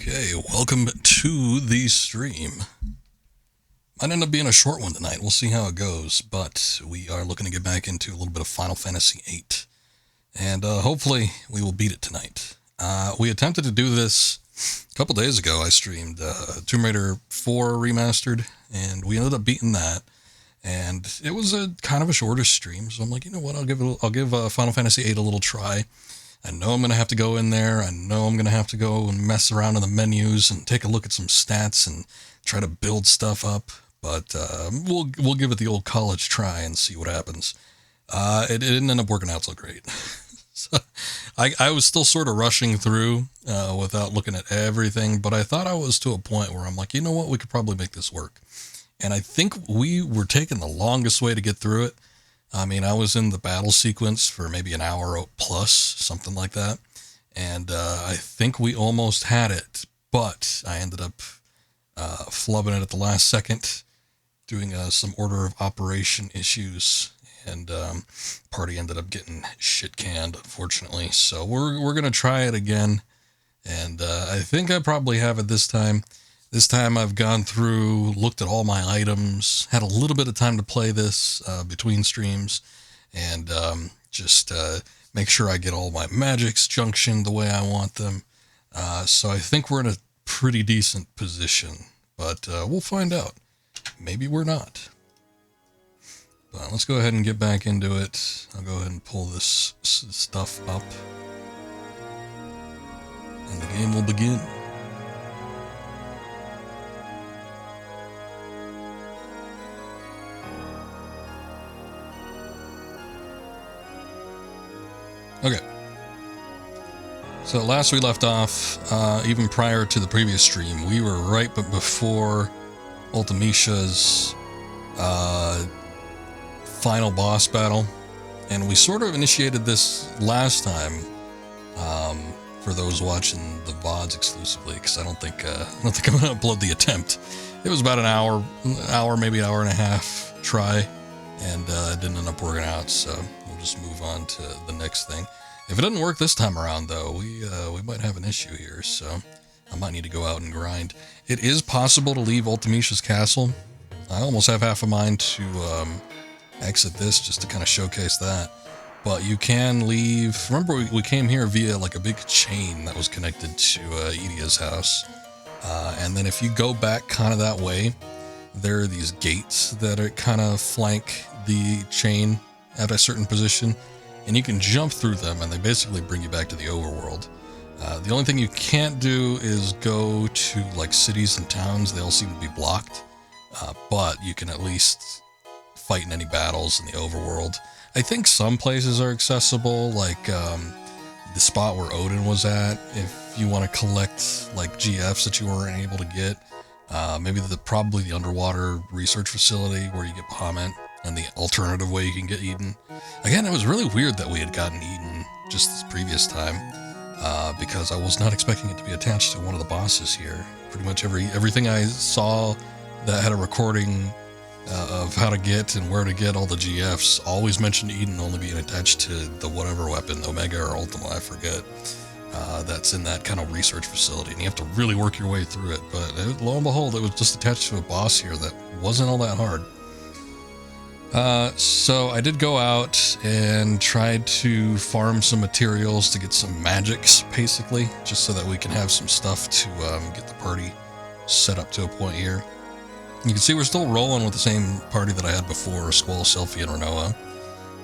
Okay, welcome to the stream. Might end up being a short one tonight. We'll see how it goes, but we are looking to get back into a little bit of Final Fantasy VIII, and hopefully we will beat it tonight. We attempted to do this a couple days ago. I streamed Tomb Raider 4 Remastered, and we ended up beating that. And it was a kind of a shorter stream, so I'm like, you know what? I'll give Final Fantasy VIII a little try. I know I'm going to have to go in there. I know I'm going to have to go and mess around in the menus and take a look at some stats and try to build stuff up. But we'll give it the old college try and see what happens. It didn't end up working out so great. So I was still sort of rushing through without looking at everything. But I thought I was to a point where I'm like, you know what? We could probably make this work. And I think we were taking the longest way to get through it. I mean, I was in the battle sequence for maybe an hour plus, something like that. And I think we almost had it, but I ended up flubbing it at the last second, doing some order of operation issues, and party ended up getting shit canned, unfortunately. So we're going to try it again, and I think I probably have it this time. This time I've gone through, looked at all my items, had a little bit of time to play this between streams, and just make sure I get all my magics junctioned the way I want them. So I think we're in a pretty decent position, but we'll find out. Maybe we're not. But let's go ahead and get back into it. I'll go ahead and pull this stuff up, and the game will begin. Okay, so last we left off, even prior to the previous stream, we were right before Ultimicia's final boss battle, and we sort of initiated this last time for those watching the VODs exclusively, because I don't think I'm going to upload the attempt. It was about an hour, maybe hour and a half try, and it didn't end up working out, so we'll just move on to the next thing. If it doesn't work this time around, though, we might have an issue here, so I might need to go out and grind. It is possible to leave Ultimicia's castle. I almost have half a mind to exit this just to kind of showcase that. But you can leave. Remember, we came here via like a big chain that was connected to Edia's house. And then if you go back kind of that way, there are these gates that are kind of flank the chain at a certain position, and you can jump through them, and they basically bring you back to the overworld. The only thing you can't do is go to like cities and towns. They all seem to be blocked, but you can at least fight in any battles in the overworld. I think some places are accessible, like the spot where Odin was at, if you want to collect like GFs that you weren't able to get. Maybe probably the underwater research facility where you get Bahamut, and the alternative way you can get Eden. Again, it was really weird that we had gotten Eden just this previous time, because I was not expecting it to be attached to one of the bosses here. Pretty much everything I saw that had a recording of how to get and where to get all the GFs always mentioned Eden only being attached to the whatever weapon, Omega or Ultima, I forget. That's in that kind of research facility, and you have to really work your way through it. But lo and behold, it was just attached to a boss here that wasn't all that hard. So I did go out and tried to farm some materials to get some magics, basically, just so that we can have some stuff to get the party set up to a point here. You can see we're still rolling with the same party that I had before, Squall, Selphie, and Renoa.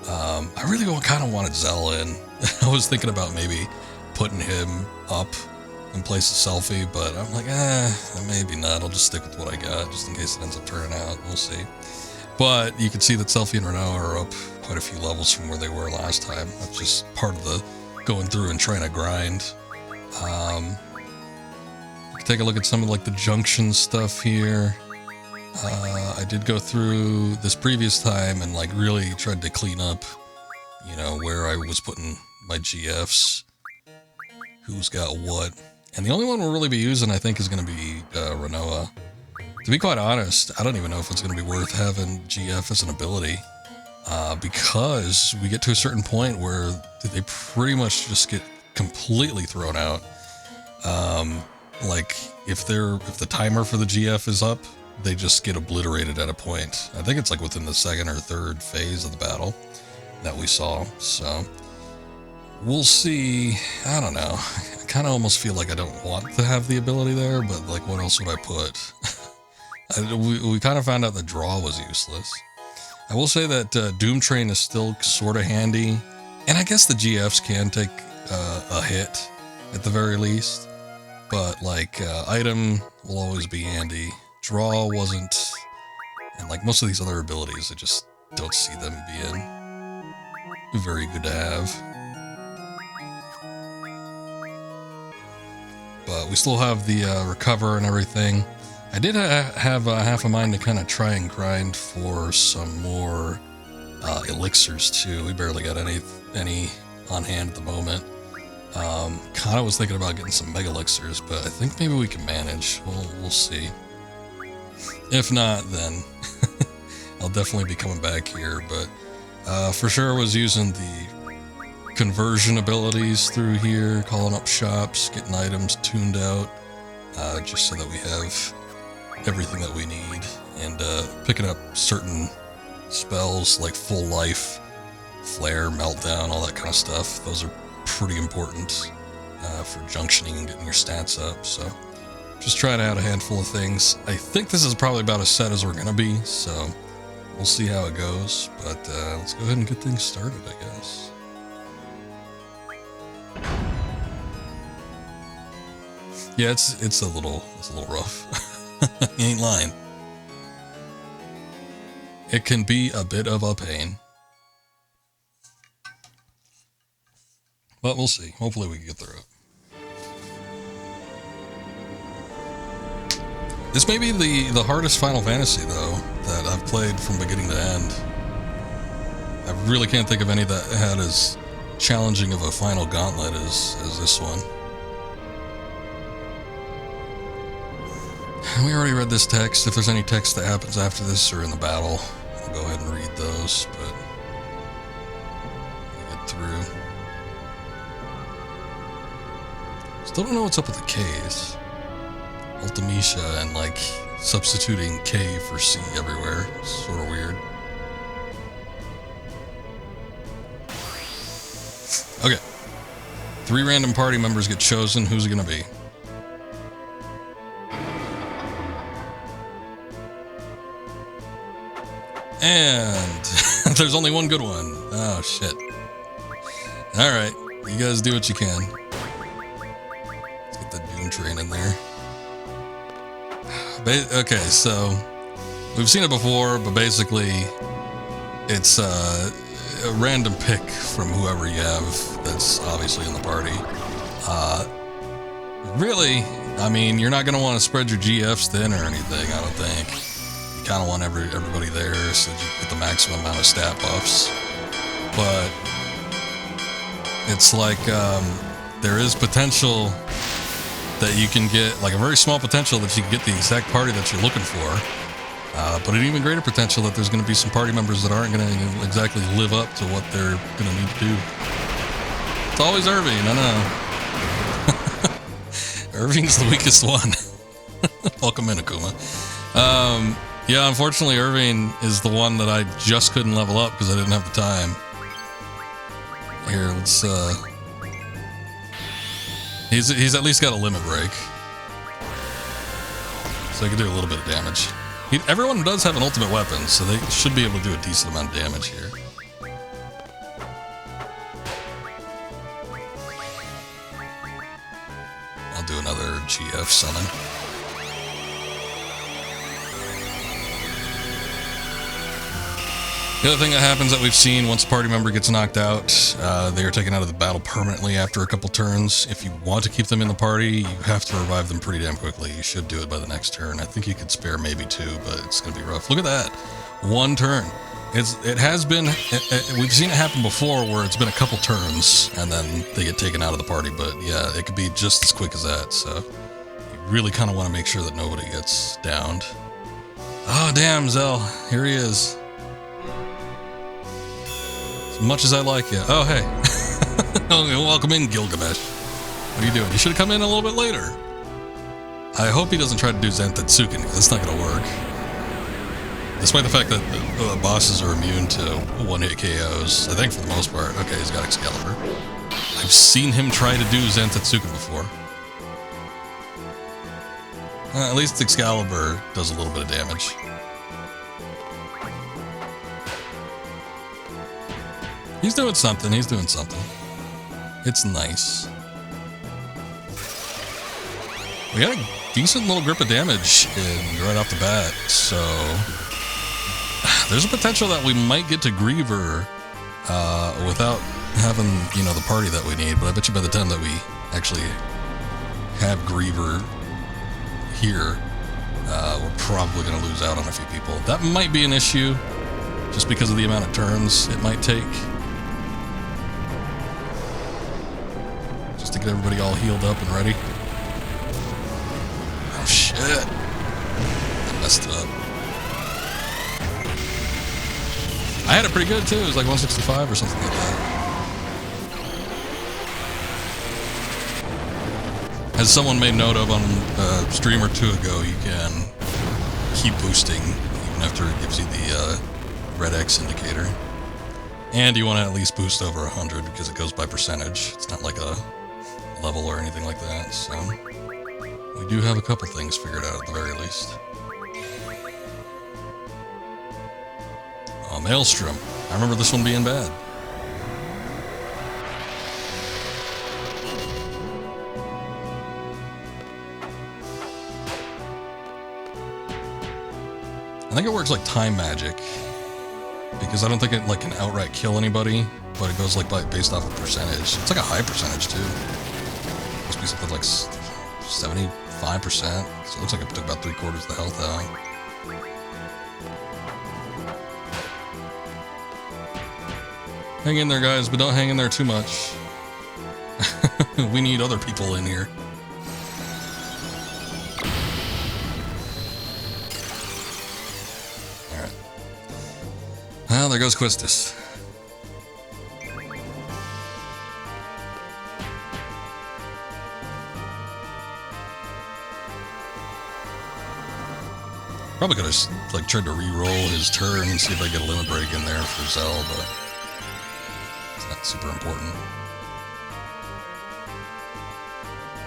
I really kind of wanted Zell in. I was thinking about maybe putting him up in place of Selphie, but I'm like, maybe not. I'll just stick with what I got, just in case it ends up turning out. We'll see. But you can see that Selphie and Renoa are up quite a few levels from where they were last time. That's just part of the going through and trying to grind. Take a look at some of like the junction stuff here. I did go through this previous time and like really tried to clean up, you know, where I was putting my GFs, who's got what. And the only one we'll really be using, I think, is going to be Renoa. To be quite honest, I don't even know if it's going to be worth having GF as an ability, because we get to a certain point where they pretty much just get completely thrown out. like if the timer for the GF is up, they just get obliterated at a point. I think it's like within the second or third phase of the battle that we saw. So we'll see. I don't know. I kind of almost feel like I don't want to have the ability there, but like what else would I put? We kind of found out the draw was useless. I will say that Doom Train is still sort of handy, and I guess the GFs can take a hit at the very least, but like item will always be handy. Draw wasn't, and like most of these other abilities, I just don't see them being very good to have. But we still have the recover and everything. I did have half a mind to kind of try and grind for some more elixirs too. We barely got any on hand at the moment. Kind of was thinking about getting some mega elixirs, but I think maybe we can manage. We'll see. If not, then I'll definitely be coming back here. But for sure, was using the conversion abilities through here, calling up shops, getting items tuned out, just so that we have everything that we need, and picking up certain spells like full life, flare, meltdown, all that kind of stuff. Those are pretty important for junctioning and getting your stats up. So just trying out a handful of things. I think this is probably about as set as we're gonna be, so we'll see how it goes. But let's go ahead and get things started, I guess. Yeah, it's a little rough. You ain't lying. It can be a bit of a pain. But we'll see. Hopefully we can get through it. This may be the hardest Final Fantasy, though, that I've played from beginning to end. I really can't think of any that had as challenging of a final gauntlet as this one. We already read this text. If there's any text that happens after this or in the battle, I'll go ahead and read those, but we'll get through. Still don't know what's up with the K's. Ultimecia and like substituting K for C everywhere. It's sort of weird. Okay. 3 random party members get chosen. Who's it gonna be? And there's only one good one. Oh, shit. Alright, you guys do what you can. Let's get the Doom Train in there. Okay, so we've seen it before, but basically it's a random pick from whoever you have that's obviously in the party. Really, I mean, you're not going to want to spread your GFs thin or anything, I don't think. Kind of want everybody there so that you get the maximum amount of stat buffs, but it's like there is potential that you can get, like a very small potential that you can get the exact party that you're looking for, but an even greater potential that there's going to be some party members that aren't going to exactly live up to what they're going to need to do. It's always Irving, I know. Irving's the weakest one. Welcome in, Akuma. Yeah, unfortunately, Irving is the one that I just couldn't level up because I didn't have the time. Here, let's, He's at least got a limit break. So he can do a little bit of damage. Everyone does have an ultimate weapon, so they should be able to do a decent amount of damage here. I'll do another GF summon. The other thing that happens that we've seen once a party member gets knocked out, they are taken out of the battle permanently after a couple turns. If you want to keep them in the party, you have to revive them pretty damn quickly. You should do it by the next turn. I think you could spare maybe 2, but it's going to be rough. Look at that. 1 turn. It has been, we've seen it happen before where it's been a couple turns and then they get taken out of the party, but yeah, it could be just as quick as that. So you really kind of want to make sure that nobody gets downed. Oh, damn, Zell. Here he is. As much as I like you. Oh, hey. Welcome in, Gilgamesh. What are you doing? You should have come in a little bit later. I hope he doesn't try to do Zentetsuken, because that's not going to work. Despite the fact that the bosses are immune to one-hit KOs, I think for the most part. Okay, he's got Excalibur. I've seen him try to do Zentetsuken before. At least Excalibur does a little bit of damage. He's doing something, he's doing something. It's nice. We got a decent little grip of damage right off the bat, so... There's a potential that we might get to Griever without having, you know, the party that we need, but I bet you by the time that we actually have Griever here, we're probably going to lose out on a few people. That might be an issue, just because of the amount of turns it might take. Just to get everybody all healed up and ready. Oh shit. I messed it up. I had it pretty good too, it was like 165 or something like that. As someone made note of on a stream or two ago, you can keep boosting even after it gives you the red X indicator. And you want to at least boost over 100 because it goes by percentage. It's not like a level or anything like that, so we do have a couple things figured out at the very least. Oh, Maelstrom. I remember this one being bad. I think it works like time magic, because I don't think it like can outright kill anybody, but it goes like based off of percentage. It's like a high percentage too. Must be something like 75%. So it looks like it took about 3/4 of the health out. Hang in there, guys, but don't hang in there too much. We need other people in here. Alright. Well, there goes Quistis. Probably could have like tried to re-roll his turn and see if I get a limit break in there for Zell, but it's not super important.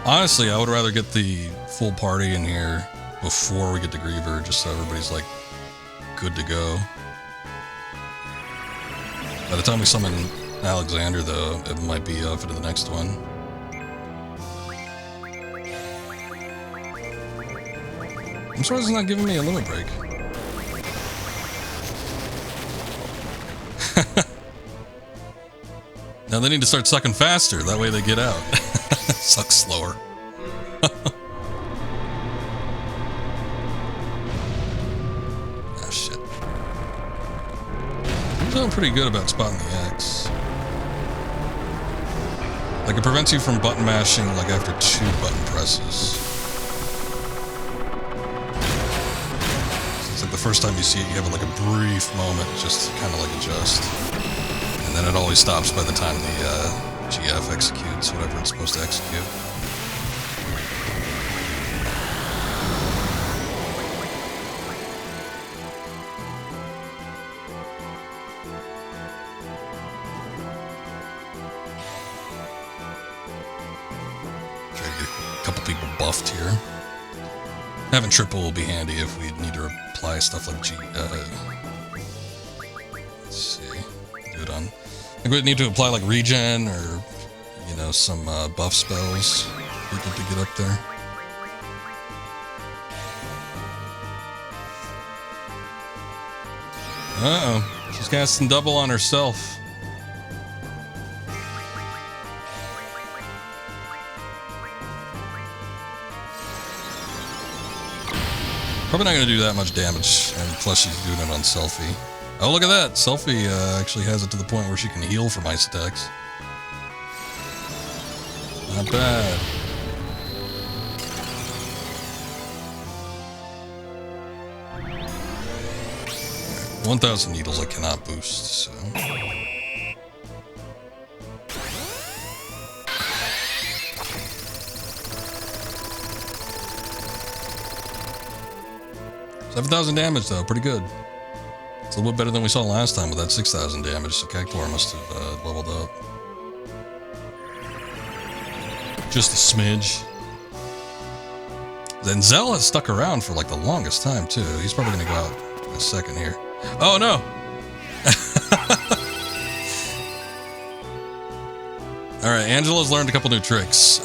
Honestly, I would rather get the full party in here before we get to Griever, just so everybody's like good to go. By the time we summon Alexander, though, it might be for the next one. I'm surprised it's not giving me a limit break. Now they need to start sucking faster, that way they get out. Suck slower. Oh shit. I'm doing pretty good about spotting the X. Like it prevents you from button mashing like after 2 button presses. It's like the first time you see it, you have like a brief moment just to kind of like adjust. And then it always stops by the time the GF executes whatever it's supposed to execute. Try to get a couple people buffed here. Having triple will be handy if we need to apply stuff like let's see. Do it on. I think we need to apply like regen or, you know, some buff spells. People to get up there. Uh-oh. She's casting double on herself. Probably not going to do that much damage, and plus she's doing it on Selfie. Oh, look at that! Selfie actually has it to the point where she can heal from ice attacks. Not bad. Right, 1,000 needles I cannot boost, so... 7,000 damage though, pretty good. It's a little bit better than we saw last time with that 6,000 damage, so Cactuar must have leveled up. Just a smidge. Then Zell has stuck around for like the longest time too. He's probably gonna go out in a second here. Oh no! Alright, Angela's learned a couple new tricks,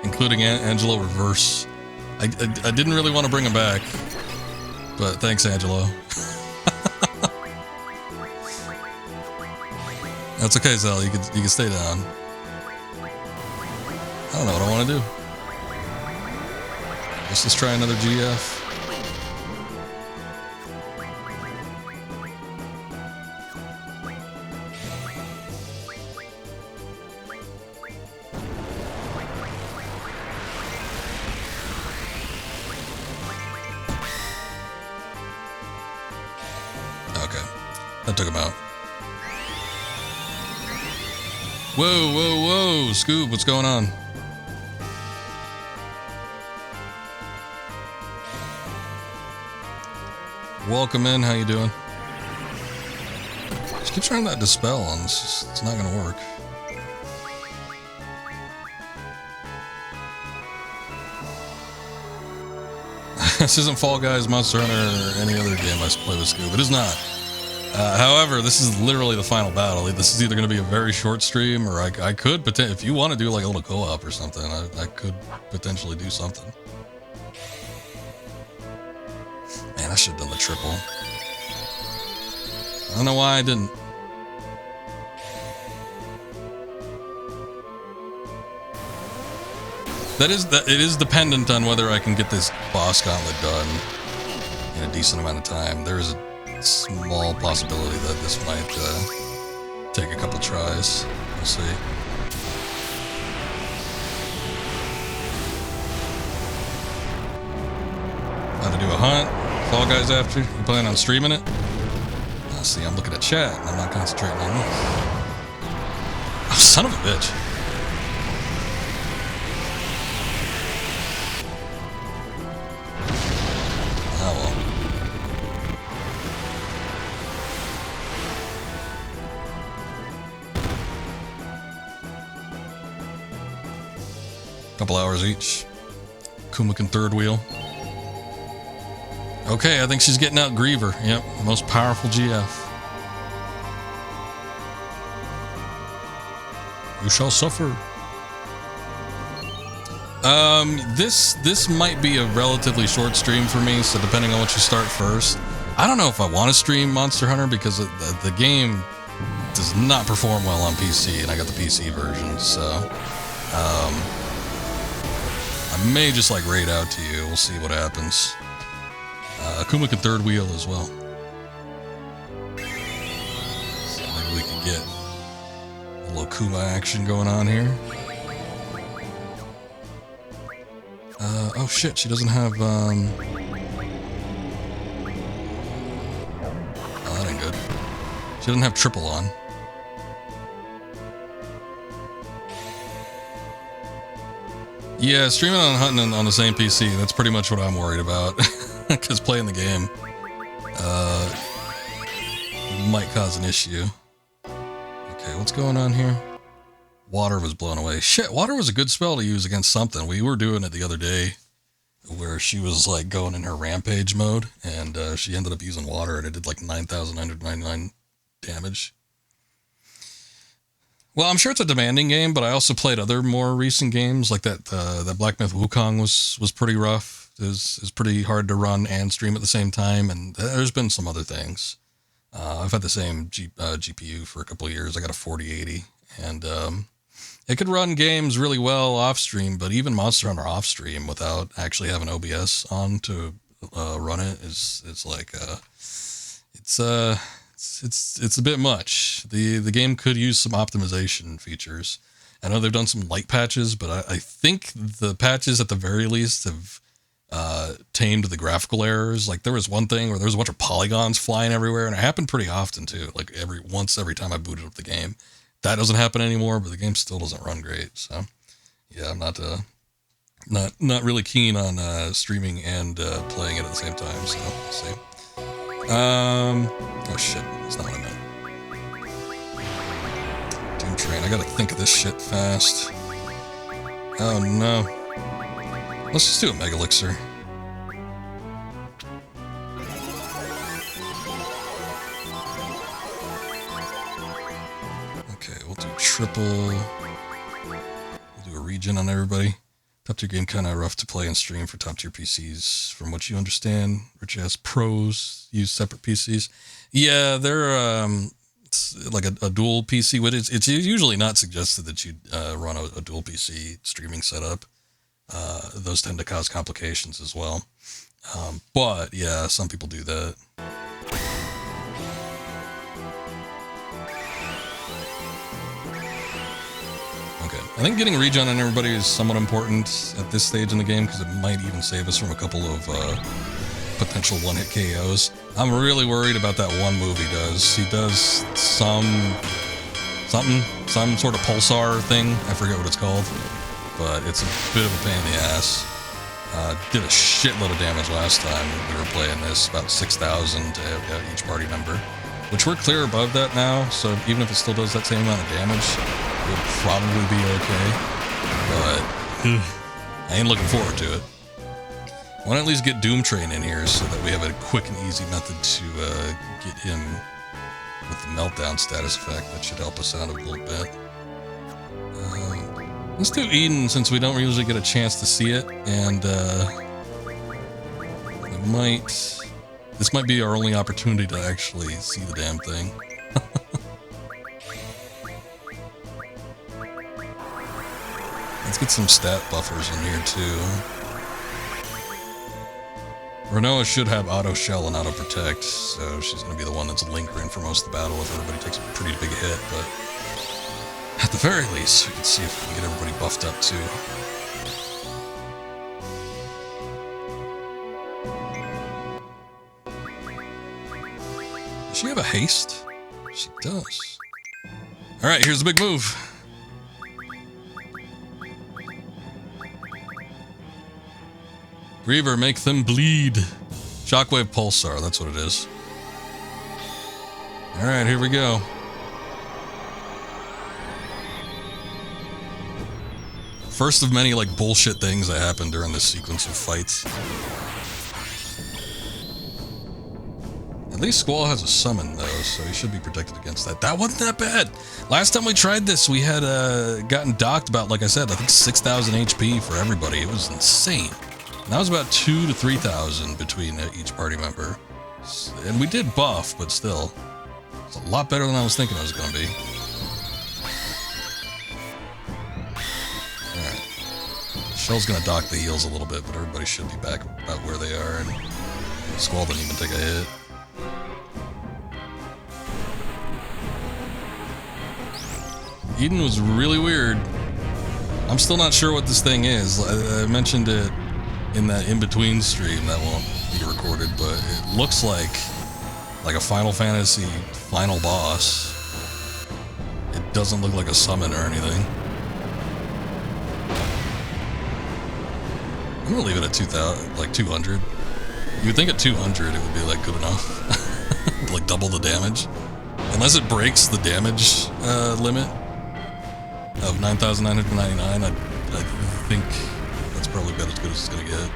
including Angelo Reverse. I didn't really want to bring him back, but thanks, Angelo. That's okay, Zell. You can stay down. I don't know what I want to do. Let's try another GF. Okay, that took him out. Whoa, whoa, whoa, Scoob, what's going on? Welcome in, how you doing? Just keep trying that dispel on this, it's not gonna work. This isn't Fall Guys, Monster Hunter, or any other game I play with Scoob. It is not. However, this is literally the final battle. This is either going to be a very short stream, or I could potentially, if you want to do like a little co-op or something, I could potentially do something. Man, I should have done the triple. I don't know why I didn't. It is dependent on whether I can get this boss gauntlet done in a decent amount of time. There is a small possibility that this might take a couple tries. We'll see. About to do a hunt. Fall Guys after. You planning on streaming it? Oh, see, I'm looking at chat and I'm not concentrating on this. Oh, son of a bitch. Couple hours each. Kumakin third wheel. Okay, I think she's getting out Griever. Yep, most powerful GF. You shall suffer. This might be a relatively short stream for me, so depending on what you start first. I don't know if I want to stream Monster Hunter because the game does not perform well on PC, and I got the PC version, so I may just like raid out to you. We'll see what happens. Akuma can third wheel as well. So maybe we can get a little Kuma action going on here. Oh shit, she doesn't have, oh, that ain't good. She doesn't have triple on. Yeah, streaming on hunting on the same PC, that's pretty much what I'm worried about. Because playing the game might cause an issue. Okay, what's going on here? Water was blown away. Shit, water was a good spell to use against something. We were doing it the other day where she was like going in her rampage mode and she ended up using water and it did like 9,999 damage. Well, I'm sure it's a demanding game, but I also played other more recent games like that. That Black Myth Wukong was pretty rough. It was pretty hard to run and stream at the same time, and there's been some other things. I've had the same GPU for a couple of years. I got a 4080, and it could run games really well off stream, but even Monster Hunter off stream without actually having OBS on to run it it's like it's a bit much. The game could use some optimization features. I know they've done some light patches, but I think the patches at the very least have tamed the graphical errors. Like there was one thing where there was a bunch of polygons flying everywhere, and it happened pretty often too. Like every time I booted up the game. That doesn't happen anymore, but the game still doesn't run great. So yeah, I'm not Not really keen on streaming and playing it at the same time, so we'll see. Oh shit, that's not what I meant. Doom Train, I gotta think of this shit fast. Oh no. Let's just do a Mega Elixir. Okay, we'll do triple. We'll do a regen on everybody. Top tier game kind of rough to play and stream for top tier PCs. From what you understand, Rich has pros use separate PCs. Yeah, they're it's like a dual PC. It's usually not suggested that you run a dual PC streaming setup. Those tend to cause complications as well. But yeah, some people do that. Okay, I think getting regen on everybody is somewhat important at this stage in the game because it might even save us from a couple of potential one-hit KOs. I'm really worried about that one move he does. He does some sort of pulsar thing. I forget what it's called, but it's a bit of a pain in the ass. Did a shitload of damage last time we were playing this, about 6,000 to each party member, which we're clear above that now, so even if it still does that same amount of damage, it would probably be okay, but I ain't looking forward to it. Why not at least get Doom Train in here so that we have a quick and easy method to get him with the meltdown status effect. That should help us out a little bit. Let's do Eden since we don't usually get a chance to see it, and this might be our only opportunity to actually see the damn thing. Let's get some stat buffers in here too. Renoa should have auto shell and auto protect, so she's going to be the one that's lingering for most of the battle if everybody takes a pretty big hit, but at the very least, we can see if we can get everybody buffed up too. Does she have a haste? She does. Alright, here's the big move. Griever, make them bleed. Shockwave Pulsar, that's what it is. Alright, here we go. First of many, like, bullshit things that happened during this sequence of fights. At least Squall has a summon, though, so he should be protected against that. That wasn't that bad! Last time we tried this, we had gotten docked about, like I said, I think 6,000 HP for everybody. It was insane. And that was about 2,000 to 3,000 between each party member. And we did buff, but still. It's a lot better than I was thinking it was going to be. Alright. Shell's going to dock the heals a little bit, but everybody should be back about where they are. And Squall didn't even take a hit. Eden was really weird. I'm still not sure what this thing is. I mentioned it in that in-between stream that won't be recorded, but it looks like a Final Fantasy final boss. It doesn't look like a summon or anything. I'm gonna leave it at 2,000, like 200. You would think at 200 it would be like good enough, like double the damage, unless it breaks the damage limit of 9,999. I think that's probably about as good as it's gonna get.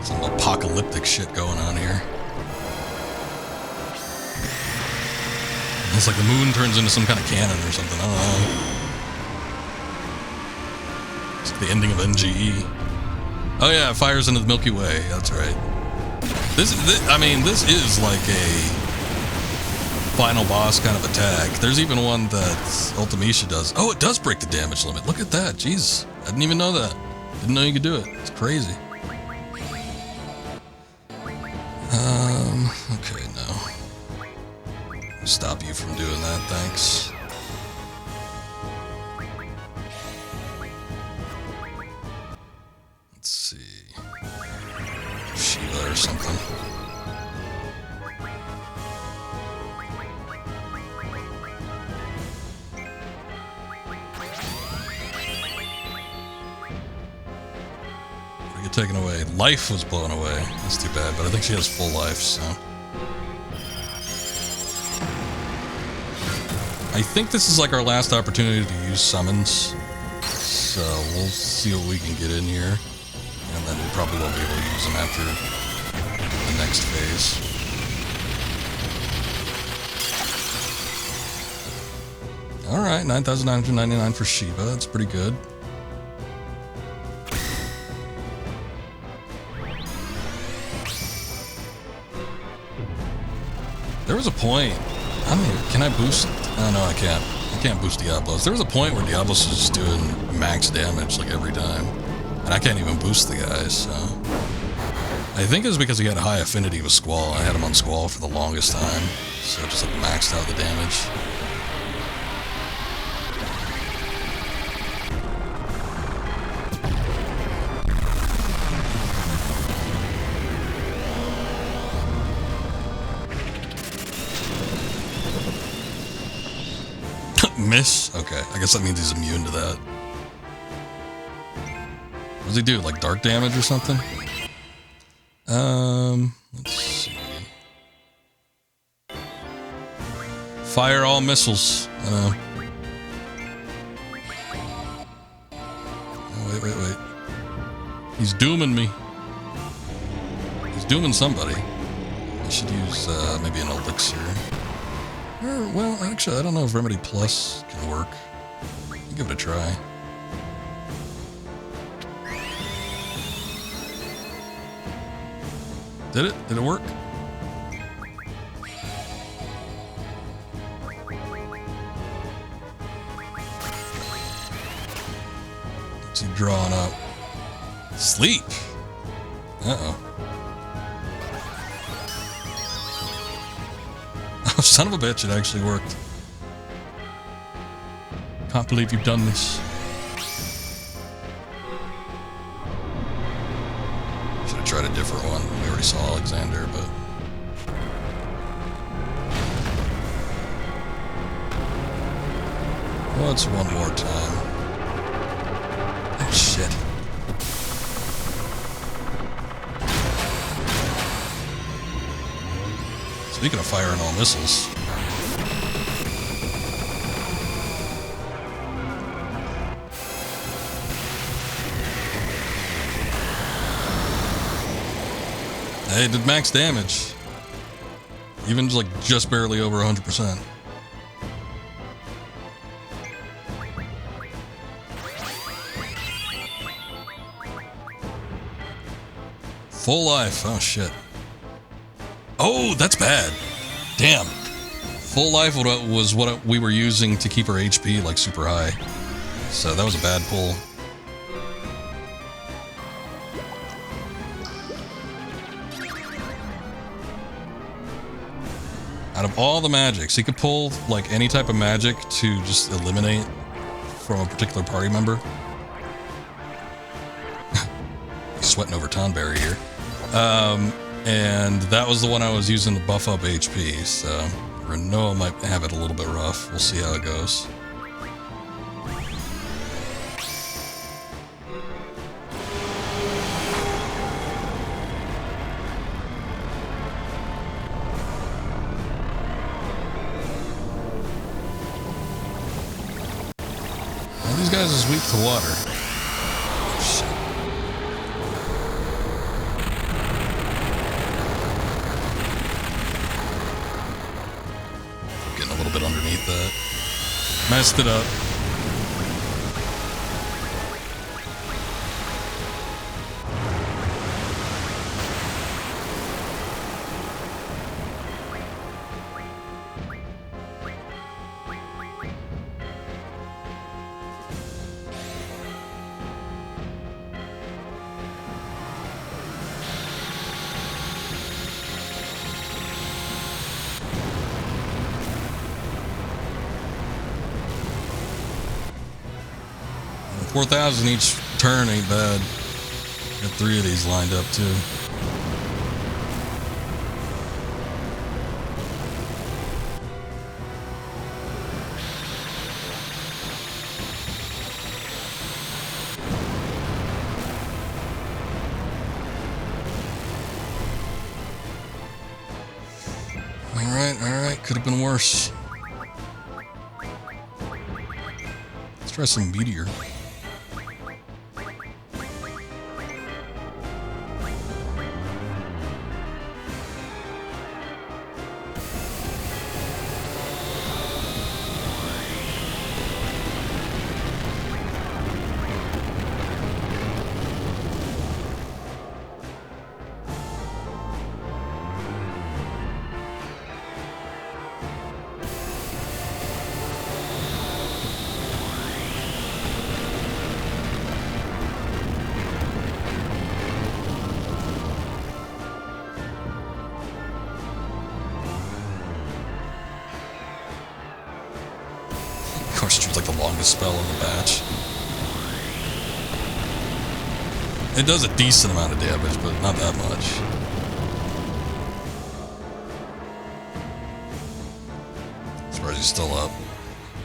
Some apocalyptic shit going on here. It's like the moon turns into some kind of cannon or something, I don't know. It's like the ending of NGE. Oh yeah, it fires into the Milky Way, that's right. This I mean, this is like a final boss kind of attack. There's even one that Ultimecia does. Oh, it does break the damage limit. Look at that, jeez. I didn't even know that. Didn't know you could do it. It's crazy. Okay, no. Stop you from doing that, thanks. Shiva or something. We get taken away. Life was blown away. That's too bad, but I think she has full life, so. I think this is like our last opportunity to use summons. So we'll see what we can get in here. And then we probably won't be able to use them after the next phase. Alright, 9,999 for Shiva. That's pretty good. There was a point. I don't know, can I boost? Oh no, I can't. I can't boost Diablos. There was a point where Diablos was just doing max damage like every time. And I can't even boost the guys, so. I think it was because he had a high affinity with Squall. I had him on Squall for the longest time. So just like maxed out the damage. Miss? Okay, I guess that means he's immune to that. What does he do? Like dark damage or something? Let's see. Fire all missiles. Oh, wait. He's dooming me. He's dooming somebody. I should use maybe an elixir. Well, actually, I don't know if Remedy Plus can work. I'll give it a try. Did it? Did it work? What's he drawing up? Sleep. Uh-oh. Oh, son of a bitch, it actually worked. Can't believe you've done this. Should have tried a different one. We already saw Alexander, but... What's one more time? Oh, shit. Speaking of firing all missiles. Hey, it did max damage. Even just barely over 100%. Full life. Oh, shit. Oh, that's bad. Damn. Full life was what we were using to keep our HP like super high. So that was a bad pull. Out of all the magics, he could pull like any type of magic to just eliminate from a particular party member. He's sweating over Tonberry here. And that was the one I was using to buff up HP, so Renault might have it a little bit rough. We'll see how it goes. Well, these guys is weak to water. Bit underneath that. Messed it up. $4,000 each turn ain't bad. Got 3 of these lined up too. could have been worse. Let's try some meteor. Like the longest spell in the batch. It does a decent amount of damage, but not that much. As far as he's still up.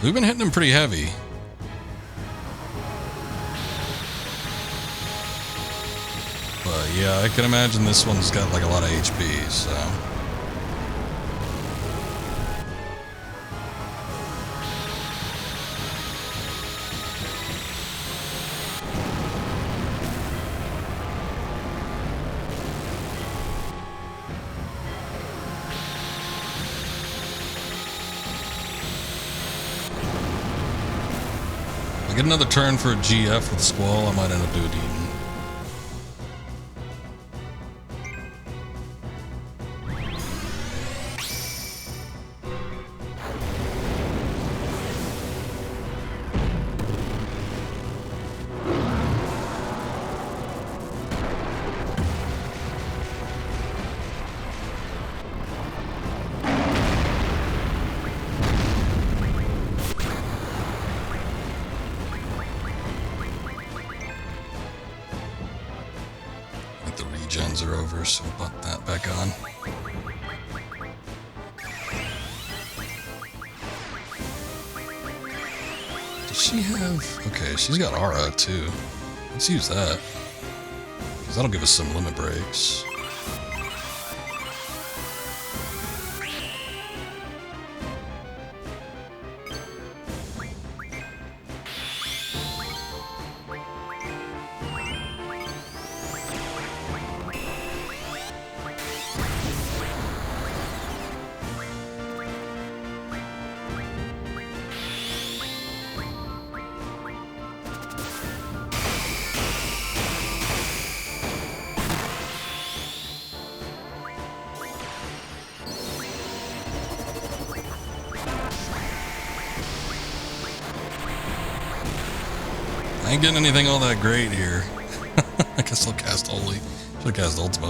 We've been hitting him pretty heavy. But yeah, I can imagine this one's got like a lot of HP, so... Get another turn for a GF with Squall, I might end up doing Eden. Gens are over, so we'll put that back on. Does she have... Okay, she's got aura too. Let's use that. Because that'll give us some limit breaks. I ain't getting anything all that great here. I guess I'll cast Holy. Should've cast Ultima.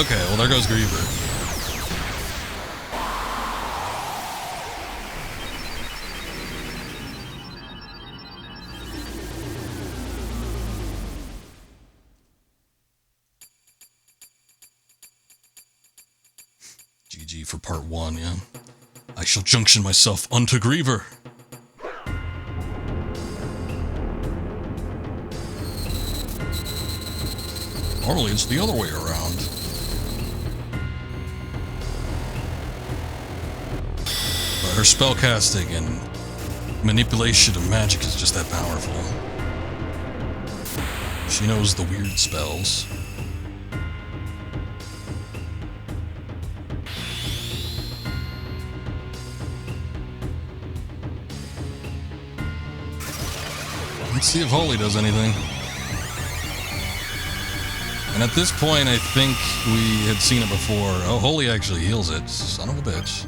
Okay, well there goes Griever. GG for part 1, yeah. I shall junction myself unto Griever. Normally it's the other way around. But her spellcasting and manipulation of magic is just that powerful. She knows the weird spells. Let's see if Holy does anything. And at this point, I think we had seen it before. Oh, Holy actually heals it. Son of a bitch.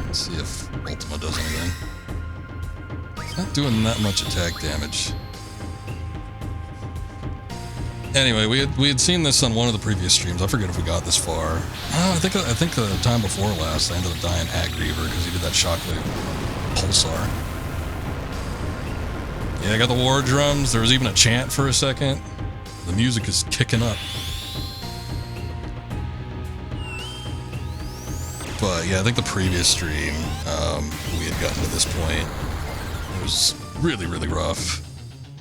Let's see if Ultima does anything. It's not doing that much attack damage. Anyway, we had seen this on one of the previous streams. I forget if we got this far. I think the time before last, I ended up dying at Griever because he did that shockwave pulsar. Yeah, I got the war drums. There was even a chant for a second. The music is kicking up. But yeah, I think the previous stream, we had gotten to this point. It was really, really rough.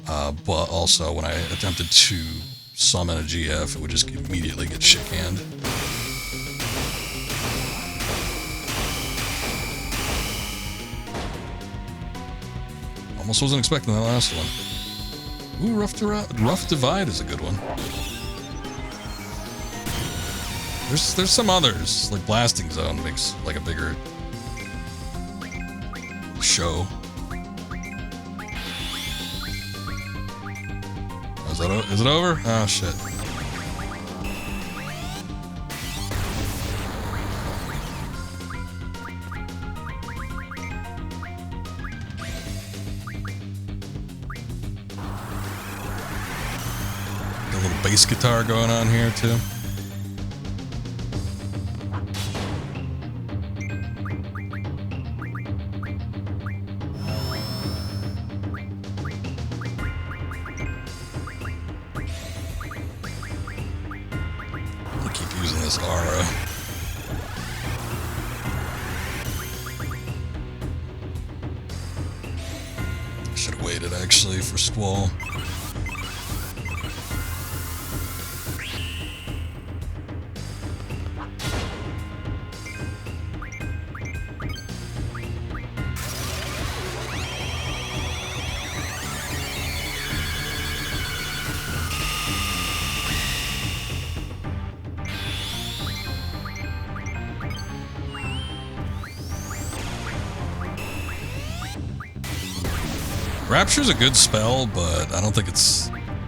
But also, when I attempted to summon a GF, it would just immediately get shit-canned. Almost wasn't expecting that last one. Ooh, Rough Divide is a good one. There's some others, like Blasting Zone makes like a bigger show. Is it over? Oh shit. Got a little bass guitar going on here too. For Squall. Rapture's a good spell, but I don't think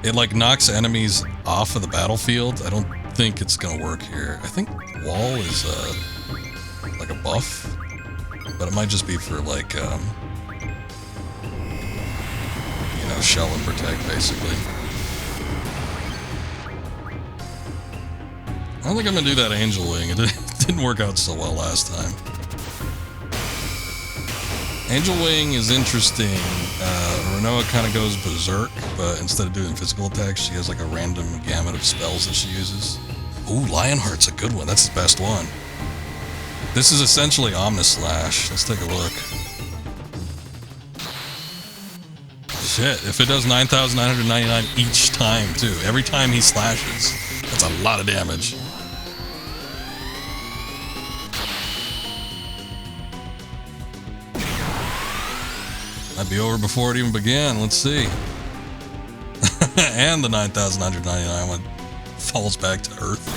it like knocks enemies off of the battlefield. I don't think it's gonna work here. I think Wall is like a buff, but it might just be for like you know, shell and protect basically. I don't think I'm gonna do that Angel Wing. It didn't work out so well last time. Angel Wing is interesting. Renoa kind of goes berserk, but instead of doing physical attacks, she has like a random gamut of spells that she uses. Ooh, Lionheart's a good one. That's the best one. This is essentially Omnislash. Let's take a look. Shit, if it does 9,999 each time, too. Every time he slashes. That's a lot of damage. Might be over before it even began. Let's see. And the 9,999 one falls back to Earth.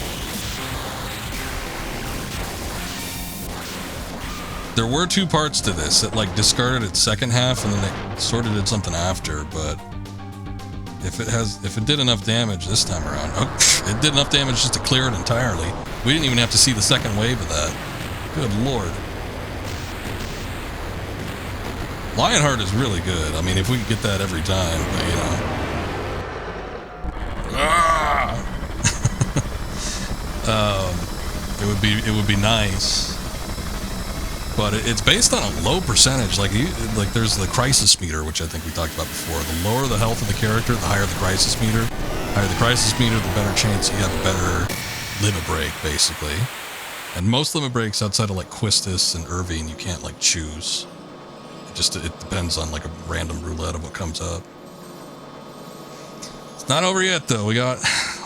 There were two parts to this. It like discarded its second half and then it sort of did something after, but if it did enough damage this time around, it did enough damage just to clear it entirely. We didn't even have to see the second wave of that. Good lord. Lionheart is really good. I mean, if we could get that every time, but, you know. It would be nice. But it's based on a low percentage. Like there's the crisis meter, which I think we talked about before. The lower the health of the character, the higher the crisis meter. The higher the crisis meter, the better chance you have a better limit break, basically. And most limit breaks outside of like Quistis and Irvine, you can't like choose. It depends on like a random roulette of what comes up. It's not over yet though. We got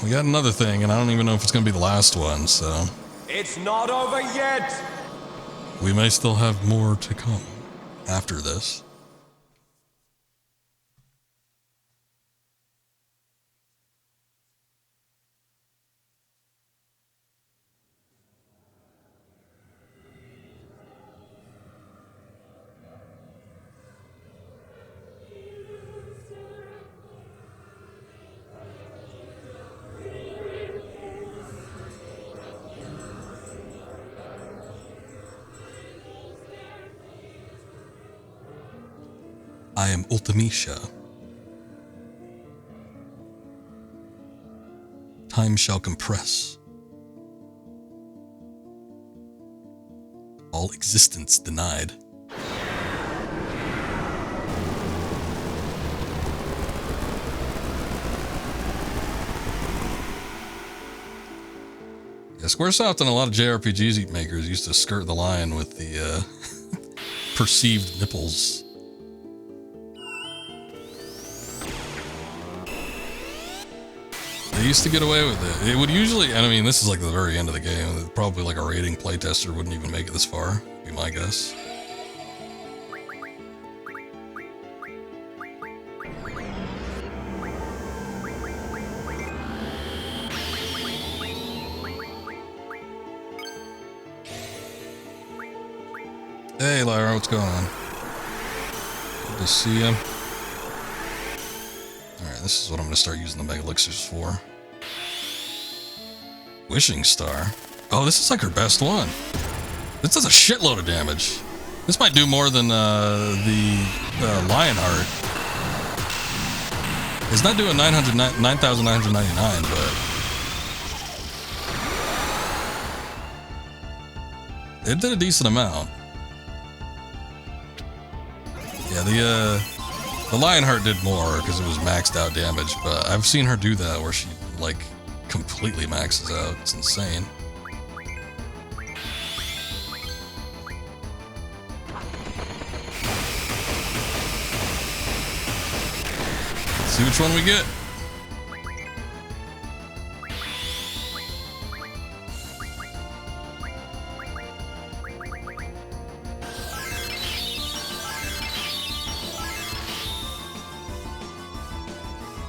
another thing, and I don't even know if it's gonna be the last one, so. It's not over yet! We may still have more to come after this. I am Ultimecia. Time shall compress. All existence denied. Yeah, Squaresoft and a lot of JRPGs makers used to skirt the line with the perceived nipples. They used to get away with it. It would usually, and I mean, this is like the very end of the game. Probably like a rating playtester wouldn't even make it this far, be my guess. Hey, Lyra, what's going on? Good to see you. Alright, this is what I'm going to start using the Mega Elixirs for. Wishing Star. Oh, this is like her best one. This does a shitload of damage. This might do more than the Lionheart. It's not doing 9,999, but... it did a decent amount. Yeah, the Lionheart did more because it was maxed out damage, but I've seen her do that where she, like, completely maxes out. It's insane. Let's see which one we get.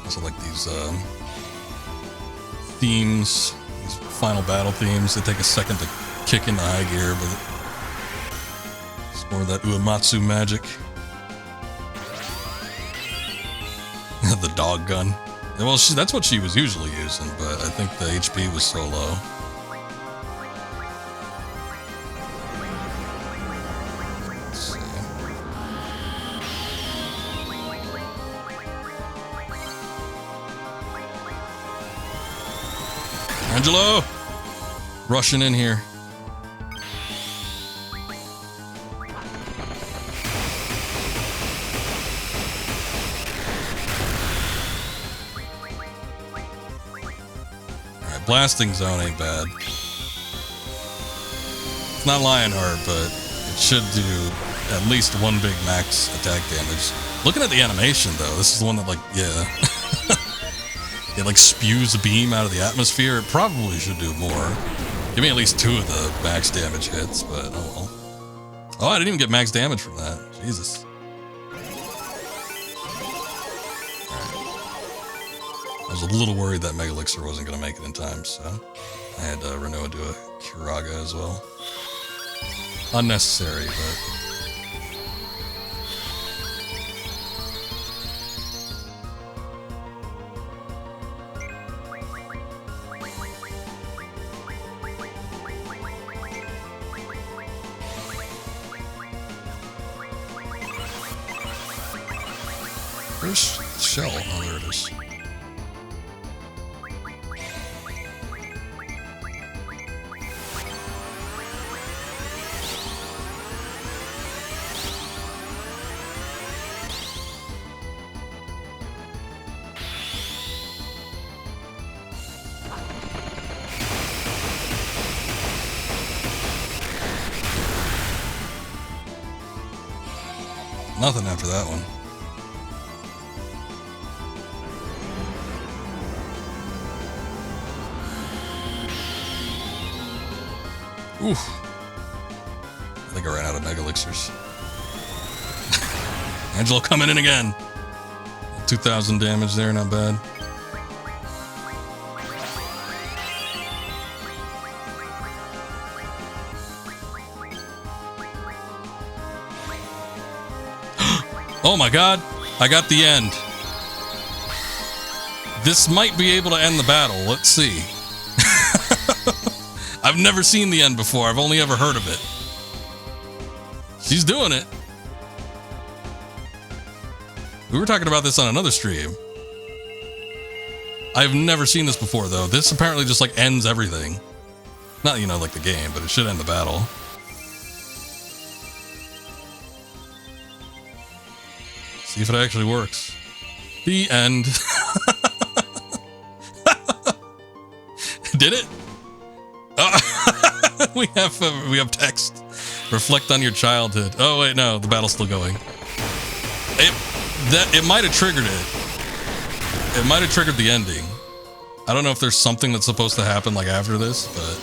Also like these themes, these final battle themes. They take a second to kick into high gear, but it's more of that Uematsu magic. The dog gun. Well, that's what she was usually using, but I think the HP was so low. Let's see. Angelo! Rushing in here. Alright, blasting zone ain't bad. It's not Lionheart, but it should do at least one big max attack damage. Looking at the animation, though, this is the one that, like, yeah... it like spews a beam out of the atmosphere. It probably should do more. Give me at least 2 of the max damage hits, but oh well. Oh, I didn't even get max damage from that. Jesus. Alright. I was a little worried that Mega Elixir wasn't going to make it in time, so I had Renoa do a Kiraga as well. Unnecessary, but... where's the shell? Oh, there it is. Nothing after that one. Oof. I think I ran out of Mega Elixirs. Angelo coming in again. 2,000 damage there, not bad. Oh my god, I got the end. This might be able to end the battle. Let's see. I've never seen the end before. I've only ever heard of it. She's doing it. We were talking about this on another stream. I've never seen this before, though. This apparently just, like, ends everything. Not, you know, like the game, but it should end the battle. See if it actually works. The end. Did it? We have text. Reflect on your childhood. Oh wait, no, the battle's still going. It might have triggered it. It might have triggered the ending. I don't know if there's something that's supposed to happen like after this, but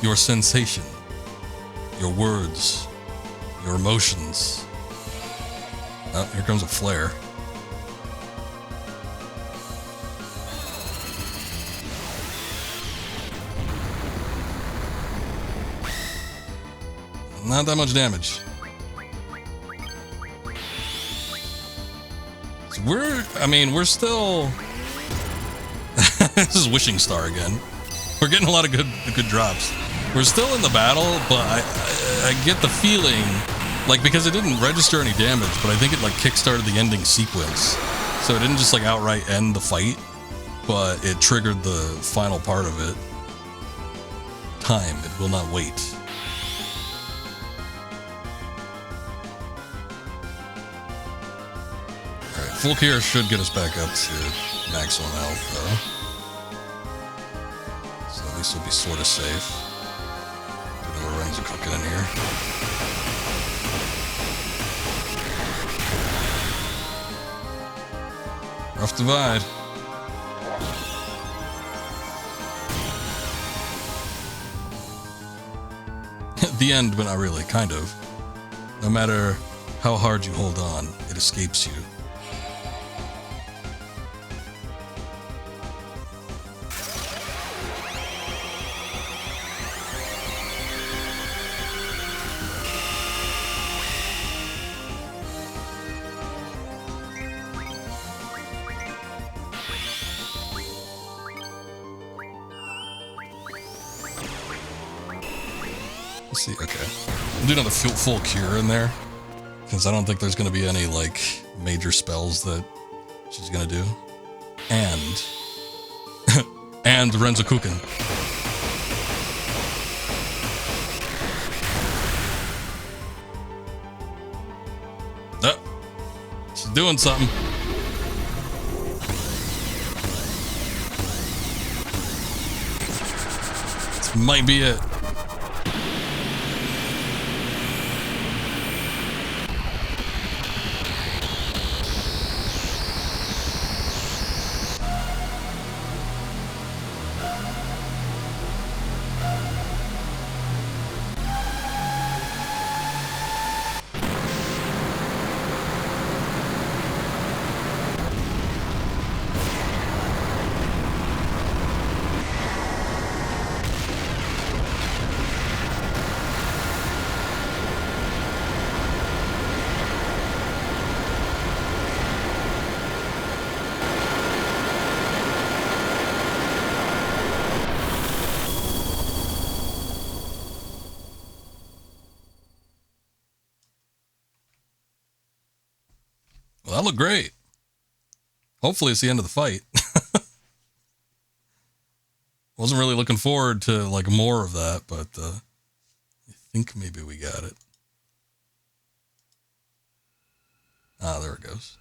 your sensation, your words, your emotions. Oh, here comes a flare. Not that much damage. So we're still... This is Wishing Star again. We're getting a lot of good drops. We're still in the battle, but I get the feeling, like, because it didn't register any damage, but I think it, like, kickstarted the ending sequence. So it didn't just, like, outright end the fight, but it triggered the final part of it. Time, it will not wait. Alright, full cure should get us back up to maximum health, though. So at least we'll be sort of safe. Runs are cooking in here. Rough divide. The end, but not really, kind of. No matter how hard you hold on, it escapes you. Let's see, okay. We'll do another full cure in there, because I don't think there's going to be any, like, major spells that she's going to do. And... and Renzokuken. Oh, she's doing something. This might be it. Well, that looked great. Hopefully it's the end of the fight. Wasn't really looking forward to, like, more of that, but I think maybe we got it. Ah, there it goes.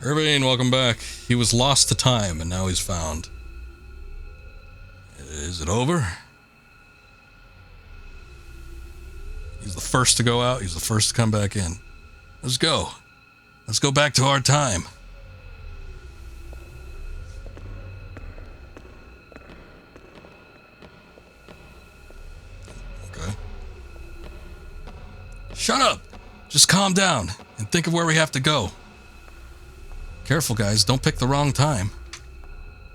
Irving, welcome back. He was lost to time, and now he's found. Is it over? He's the first to go out. He's the first to come back in. Let's go. Let's go back to our time. Okay. Shut up. Just calm down and think of where we have to go. Careful, guys. Don't pick the wrong time.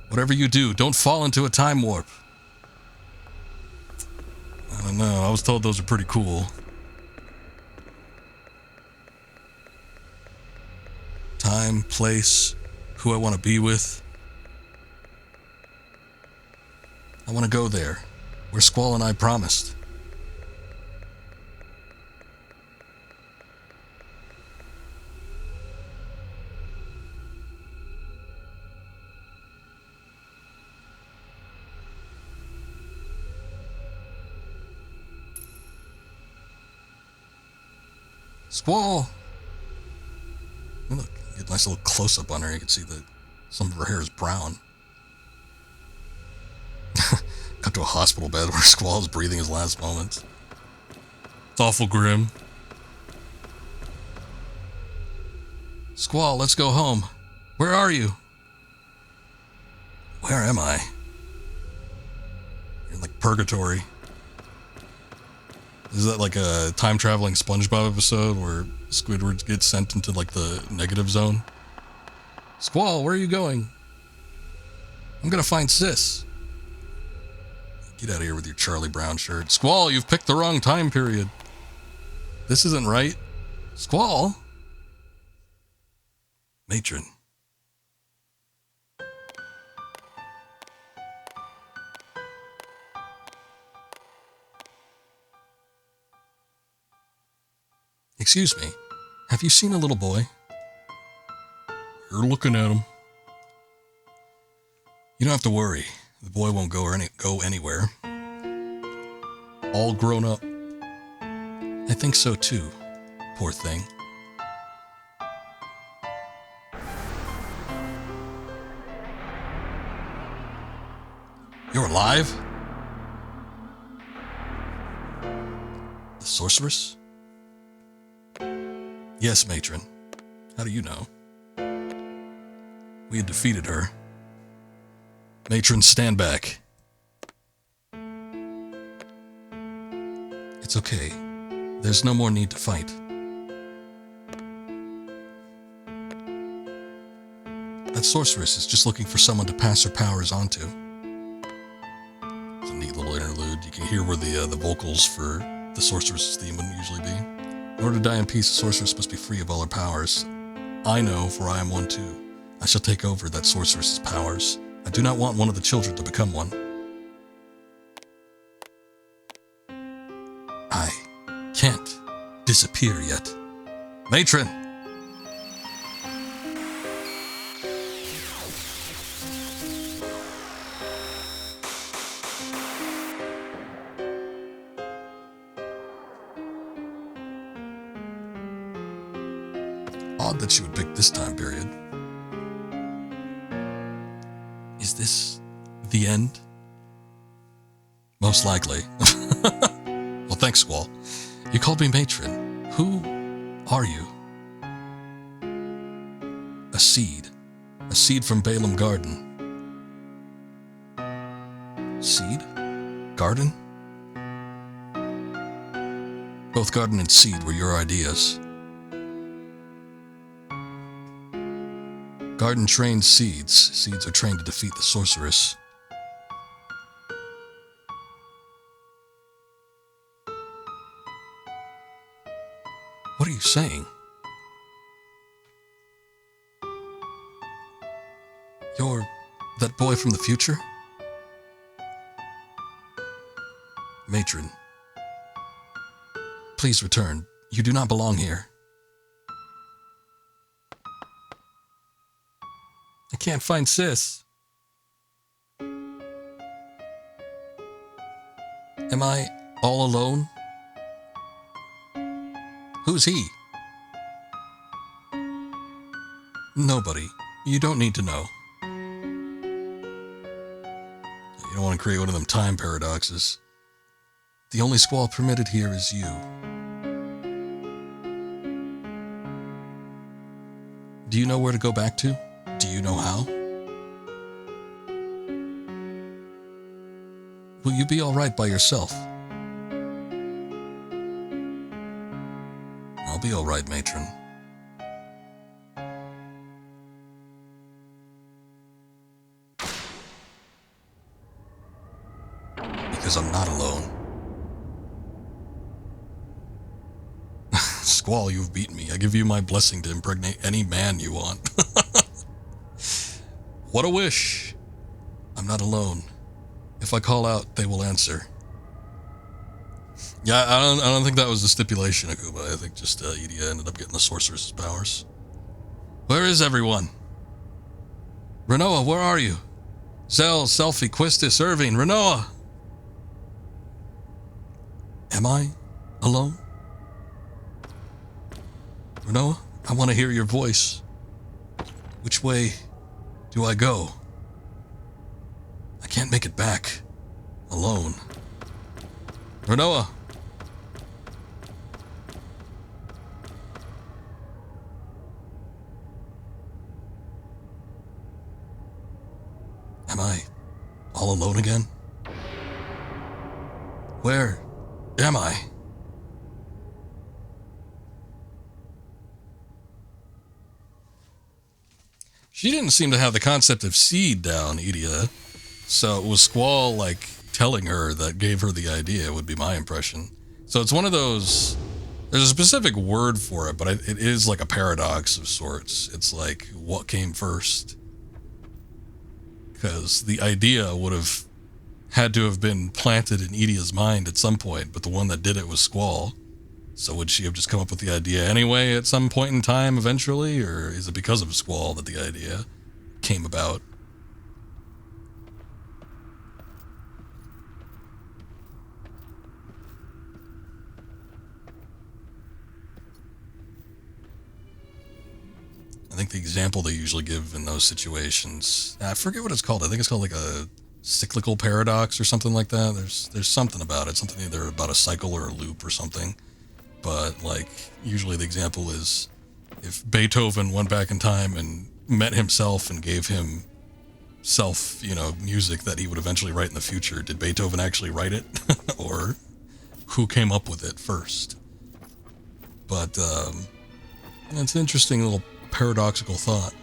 Whatever you do, don't fall into a time warp. I don't know. I was told those are pretty cool. Time, place, who I want to be with. I want to go there, where Squall and I promised. Squall! Look, get a nice little close-up on her. You can see that some of her hair is brown. Cut to a hospital bed where Squall is breathing his last moments. It's awful grim. Squall, let's go home. Where are you? Where am I? You're in like purgatory. Is that like a time-traveling SpongeBob episode where Squidward gets sent into like the negative zone? Squall, where are you going? I'm gonna find Sis. Get out of here with your Charlie Brown shirt. Squall, you've picked the wrong time period. This isn't right. Squall? Matron. Excuse me, have you seen a little boy? You're looking at him. You don't have to worry. The boy won't go anywhere. All grown up. I think so too, poor thing. You're alive? The sorceress? Yes, Matron. How do you know? We had defeated her. Matron, stand back. It's okay. There's no more need to fight. That sorceress is just looking for someone to pass her powers onto. It's a neat little interlude. You can hear where the vocals for the sorceress's theme would usually be. In order to die in peace, the sorceress must be free of all her powers. I know, for I am one too. I shall take over that sorceress's powers. I do not want one of the children to become one. I can't disappear yet. Matron! Odd that she would pick this time period. Is this the end? Most likely. Well, thanks, Squall. You called me Matron. Who are you? A seed. A seed from Balaam Garden. Seed? Garden? Both garden and seed were your ideas. Garden trains seeds. Seeds are trained to defeat the sorceress. What are you saying? You're that boy from the future? Matron, please return. You do not belong here. I can't find Sis. Am I all alone? Who's he? Nobody. You don't need to know. You don't want to create one of them time paradoxes. The only Squall permitted here is you. Do you know where to go back to? Do you know how? Will you be all right by yourself? I'll be all right, Matron. Because I'm not alone. Squall, you've beaten me. I give you my blessing to impregnate any man you want. What a wish. I'm not alone. If I call out, they will answer. Yeah, I don't think that was the stipulation, Akuba. I think just Idia ended up getting the sorceress's powers. Where is everyone? Renoa, where are you? Zell, Selfie, Quistis, Irving, Renoa! Am I alone? Renoa, I want to hear your voice. Which way do I go? I can't make it back alone. Renoa! Am I all alone again? Where am I? She didn't seem to have the concept of seed down, Idia. So it was Squall, like, telling her that gave her the idea, would be my impression. So it's one of those... There's a specific word for it, but it is like a paradox of sorts. It's like, what came first? Because the idea would have had to have been planted in Idia's mind at some point, but the one that did it was Squall. So would she have just come up with the idea anyway at some point in time eventually, or is it because of Squall that the idea came about? I think the example they usually give in those situations, I forget what it's called. I think it's called like a cyclical paradox or something like that. There's something about it, something either about a cycle or a loop or something. But like usually the example is if Beethoven went back in time and met himself and gave himself, music that he would eventually write in the future, did Beethoven actually write it? Or who came up with it first? But it's an interesting little paradoxical thought.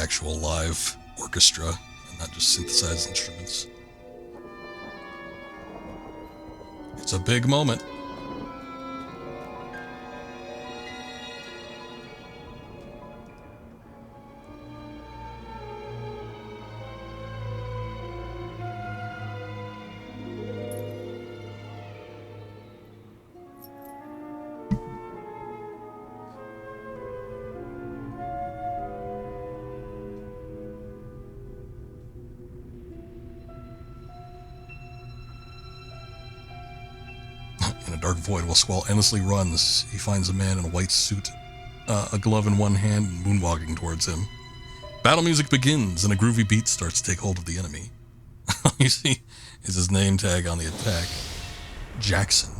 Actual live orchestra and not just synthesized instruments. It's a big moment. Dark void. While Squall endlessly runs, he finds a man in a white suit, a glove in one hand, and moonwalking towards him. Battle music begins, and a groovy beat starts to take hold of the enemy. You see, is his name tag on the attack, Jackson.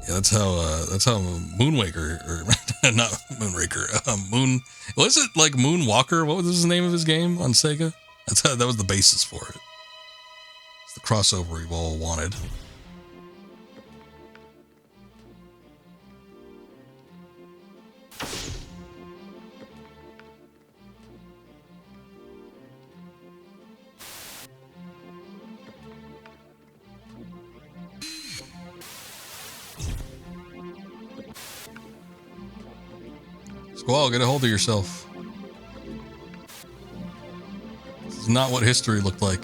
Yeah, that's how Moonwaker, or not Moonraker, was it like Moonwalker? What was the name of his game on Sega? That was the basis for it. It's the crossover we've all wanted. Squall, get a hold of yourself. This is not what history looked like.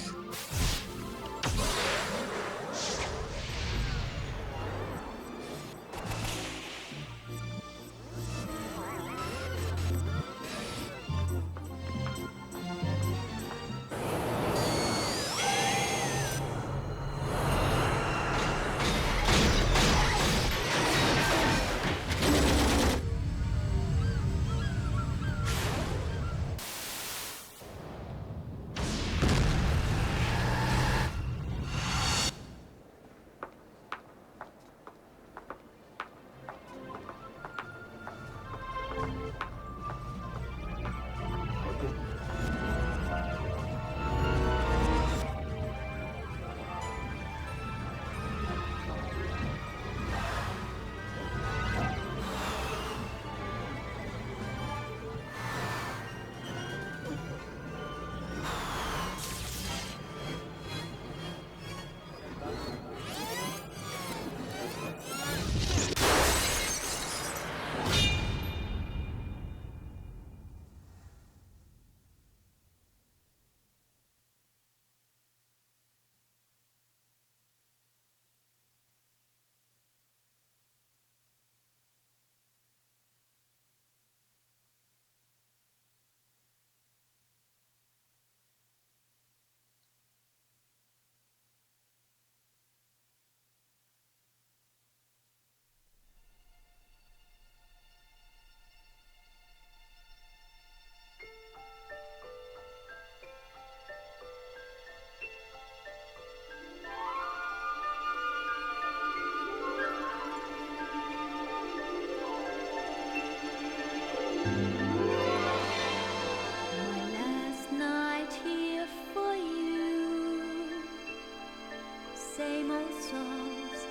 same old songs,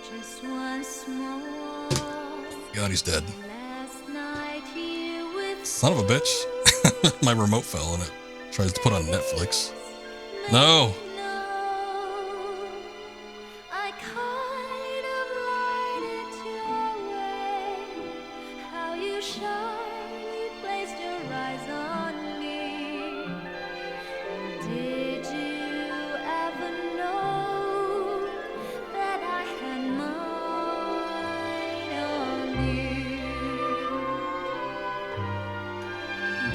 just once more. God, he's dead. Last night here with Son of a bitch. My remote fell and it tries to put on Netflix. No. I kind of lied it your way. How you shine, you placed your eyes on me. Did you ever know that I had mine on you?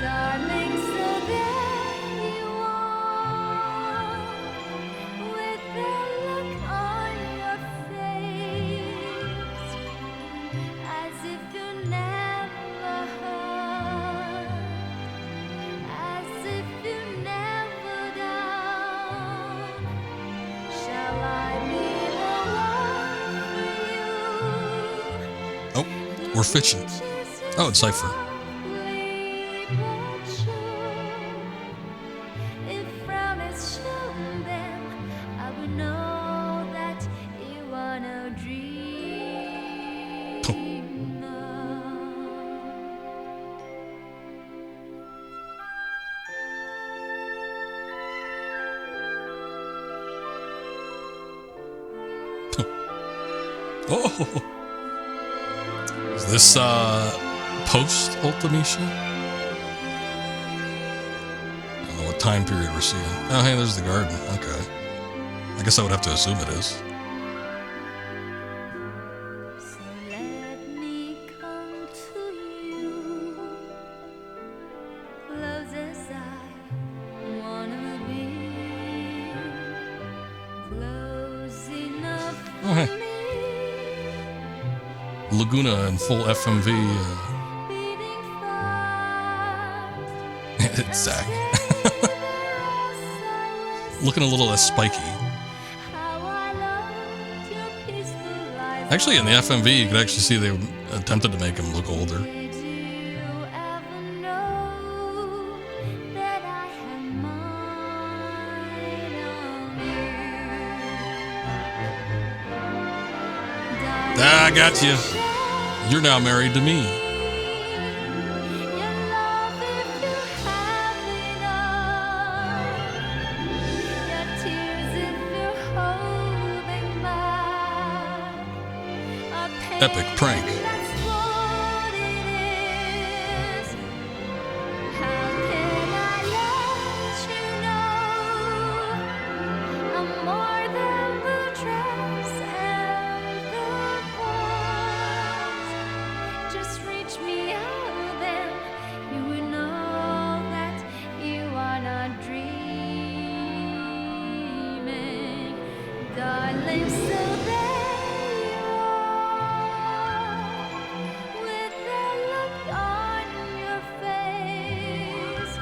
Darling, so there you are, with the look on your face, as if you never heard, as if you never done. Shall I be the one for you? Oh, we're fishing. Oh, it's Cypher. If frown is shown, then I would know that you are no Oh. Is this post Ultimecia? I don't know what time period we're seeing. Oh, hey, there's the garden. Okay. I guess I would have to assume it is. So let me come to you, close as I wanna be, close enough Oh, for hey. me. Laguna in full FMV. Beating fast, It's Zach. as I was Looking a little less spiky. how I loved your peaceful eyes. Actually, in the FMV, you could actually see they attempted to make him look older. Did you ever know that I had mine on you? Ah, I got you. You're now married to me. Your love, if you have enough, your tears, if you're holding back, a pain, Epic prank. that's what it is. How can I let you know I'm more than the dress and the pose? Just reach me out, then you will know that you are not dreaming, darling. So there you are, with the look on your face,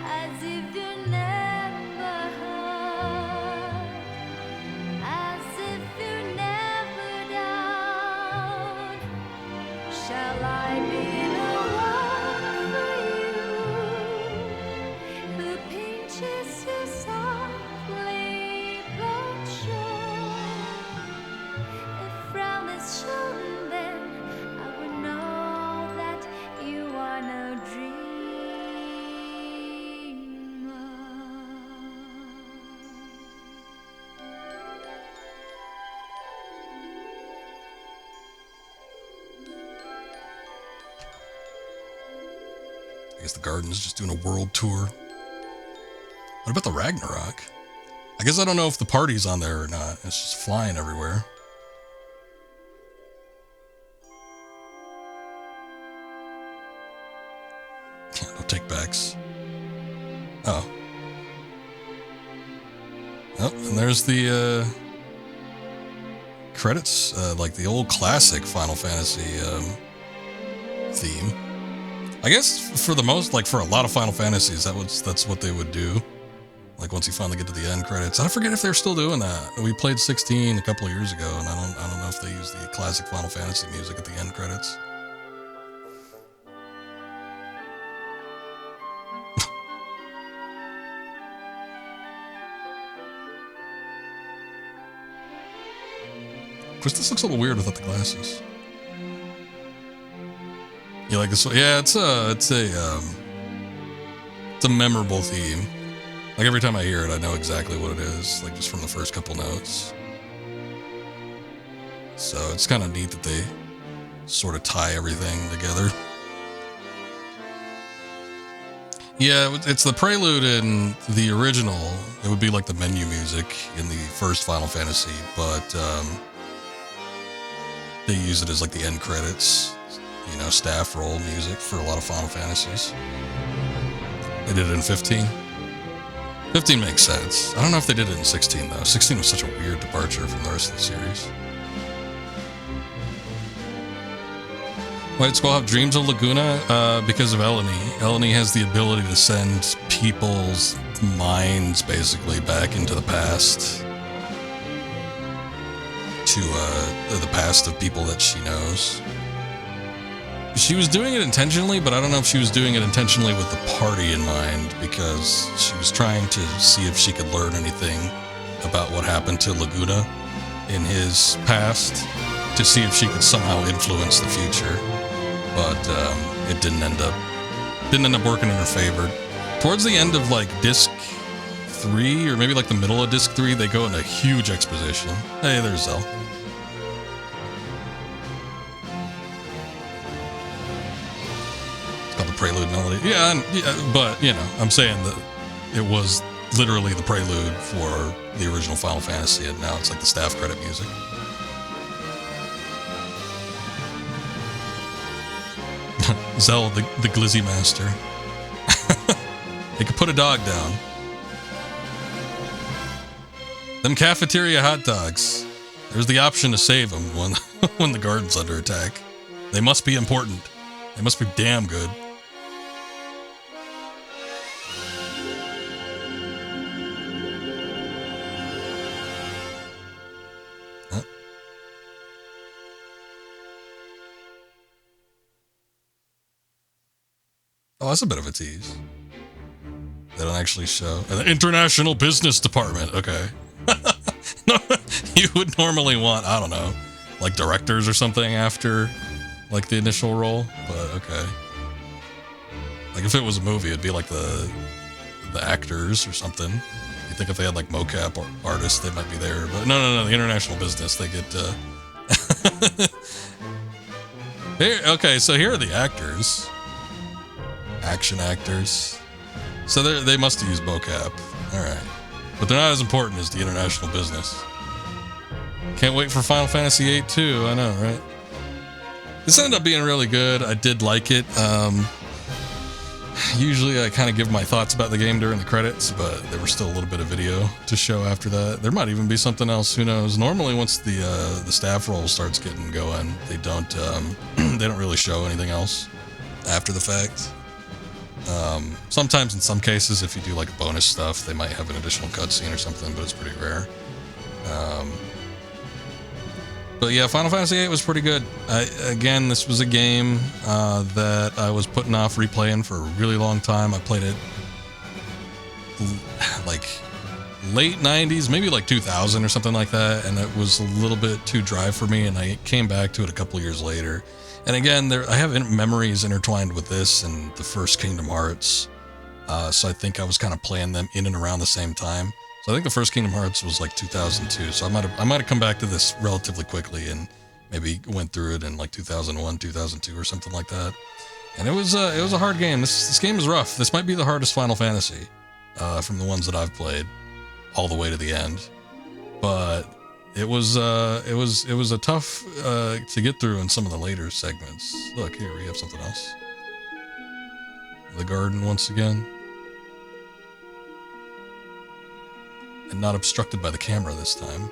as if you never heard, as if you never done. Shall I be the one for you, who pinches you softly but sure? If frown is shown, then I would know that you are no dreamer. I guess the garden's just doing a world tour. What about the Ragnarok? I guess I don't know if the party's on there or not. It's just flying everywhere. No take-backs. Oh. Oh, and there's the credits, like the old classic Final Fantasy theme. I guess for the most, like for a lot of Final Fantasies, that's what they would do. Like once you finally get to the end credits. I forget if they're still doing that. We played 16 a couple of years ago, and I don't know if they use the classic Final Fantasy music at the end credits. Of course, this looks a little weird without the glasses. You like this one? Yeah, it's a memorable theme. Like every time I hear it, I know exactly what it is, like just from the first couple notes. So it's kind of neat that they sort of tie everything together. Yeah, it's the prelude in the original. It would be like the menu music in the first Final Fantasy, but they use it as like the end credits, you know, staff roll music for a lot of Final Fantasies. They did it in 15. 15 makes sense. I don't know if they did it in 16 though. 16 was such a weird departure from the rest of the series. White Skull have dreams of Laguna because of Eleni. Eleni has the ability to send people's minds basically back into the past. To the past of people that she knows. She was doing it intentionally, but I don't know if she was doing it intentionally with the party in mind, because she was trying to see if she could learn anything about what happened to Laguna in his past, to see if she could somehow influence the future. But it didn't end up working in her favor. Towards the end of like disc 3, or maybe like the middle of disc 3, they go into huge exposition. Hey, there's Zell. It's called the Prelude Melody. Yeah, but you know, I'm saying that it was literally the prelude for the original Final Fantasy, and now it's like the staff credit music. Zell, the Glizzy Master. They could put a dog down. Them cafeteria hot dogs. There's the option to save them when, when the garden's under attack. They must be important. They must be damn good. Huh? Oh, that's a bit of a tease. They don't actually show. The International Business Department. Okay. No, you would normally want, I don't know, like directors or something after like the initial role, but okay. Like if it was a movie, it'd be like the actors or something. You think if they had like mocap or artists, they might be there, but no, the International Business, they get here, okay, so here are the actors. Action actors. So they must have used mocap. Alright. But they're not as important as the International Business. Can't wait for Final Fantasy VIII too, I know, right? This ended up being really good. I did like it. Usually I kind of give my thoughts about the game during the credits, but there was still a little bit of video to show after that. There might even be something else, who knows. Normally once the staff roll starts getting going, they don't really show anything else after the fact. Sometimes in some cases, if you do like bonus stuff, they might have an additional cutscene or something, but it's pretty rare. But yeah, Final Fantasy VIII was pretty good. Again, this was a game that I was putting off replaying for a really long time. I played it like late 90s, maybe like 2000 or something like that, and it was a little bit too dry for me, and I came back to it a couple years later. And again, I have memories intertwined with this and the first Kingdom Hearts, so I think I was kind of playing them in and around the same time. So I think the first Kingdom Hearts was like 2002, so I might have come back to this relatively quickly and maybe went through it in like 2001, 2002 or something like that. And it was a hard game. This game is rough. This might be the hardest Final Fantasy from the ones that I've played, all the way to the end. But it was a tough to get through in some of the later segments. Look, here we have something else. The garden once again. And not obstructed by the camera this time.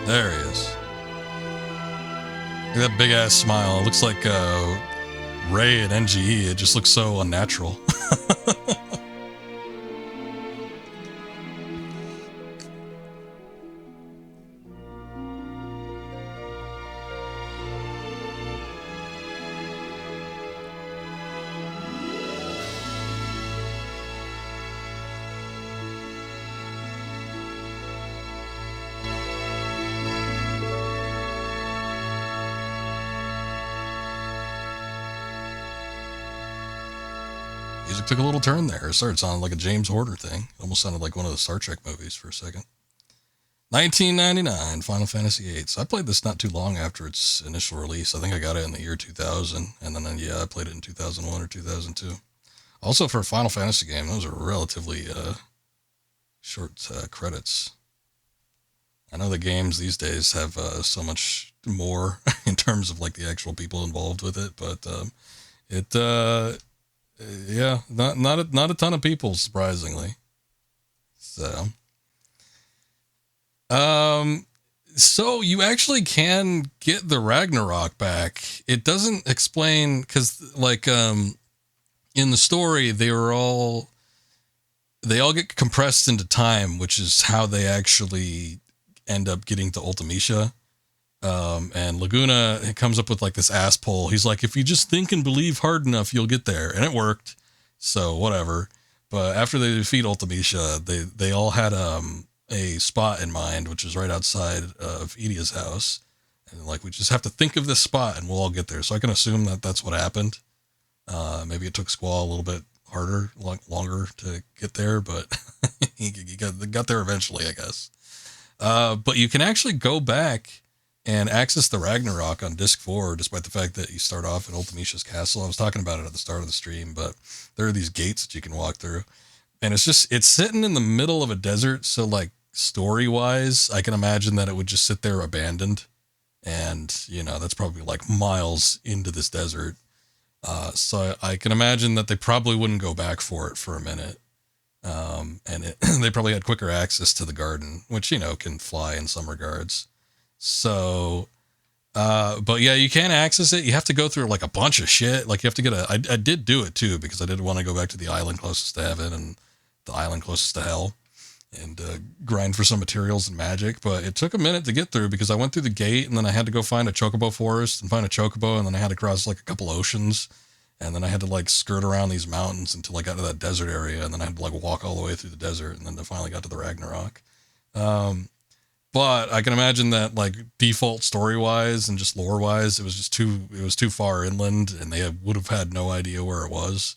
There he is. Look at that big ass smile. It looks like Ray at NGE, it just looks so unnatural. Music took a little turn there. It started sounding like a James Horner thing. It almost sounded like one of the Star Trek movies for a second. 1999, Final Fantasy VIII. So I played this not too long after its initial release. I think I got it in the year 2000. And then, I played it in 2001 or 2002. Also, for a Final Fantasy game, those are relatively short credits. I know the games these days have so much more in terms of like the actual people involved with it, but not a ton of people, surprisingly. So you actually can get the Ragnarok back. It doesn't explain, because like in the story they all get compressed into time, which is how they actually end up getting to Ultimecia. And Laguna comes up with like this ass pull. He's like, if you just think and believe hard enough, you'll get there. And it worked. So whatever. But after they defeat Ultimecia, they all had a spot in mind, which is right outside of Edia's house. And like, we just have to think of this spot and we'll all get there. So I can assume that that's what happened. Maybe it took Squall a little bit harder, longer to get there, but he got there eventually, I guess. But you can actually go back and access the Ragnarok on disc 4, despite the fact that you start off at Ultimecia's castle. I was talking about it at the start of the stream, but there are these gates that you can walk through, and it's sitting in the middle of a desert. So like story wise, I can imagine that it would just sit there abandoned, and that's probably like miles into this desert. So I can imagine that they probably wouldn't go back for it for a minute. They probably had quicker access to the garden, which, can fly in some regards. So, but yeah, you can access it. You have to go through like a bunch of shit. Like you have to get I did do it too, because I did want to go back to the island closest to heaven and the island closest to hell and grind for some materials and magic. But it took a minute to get through because I went through the gate and then I had to go find a chocobo forest and find a chocobo. And then I had to cross like a couple oceans. And then I had to like skirt around these mountains until I got to that desert area. And then I had to like walk all the way through the desert. And then I finally got to the Ragnarok. But I can imagine that like default story wise and just lore wise, it was too far inland and they would have had no idea where it was.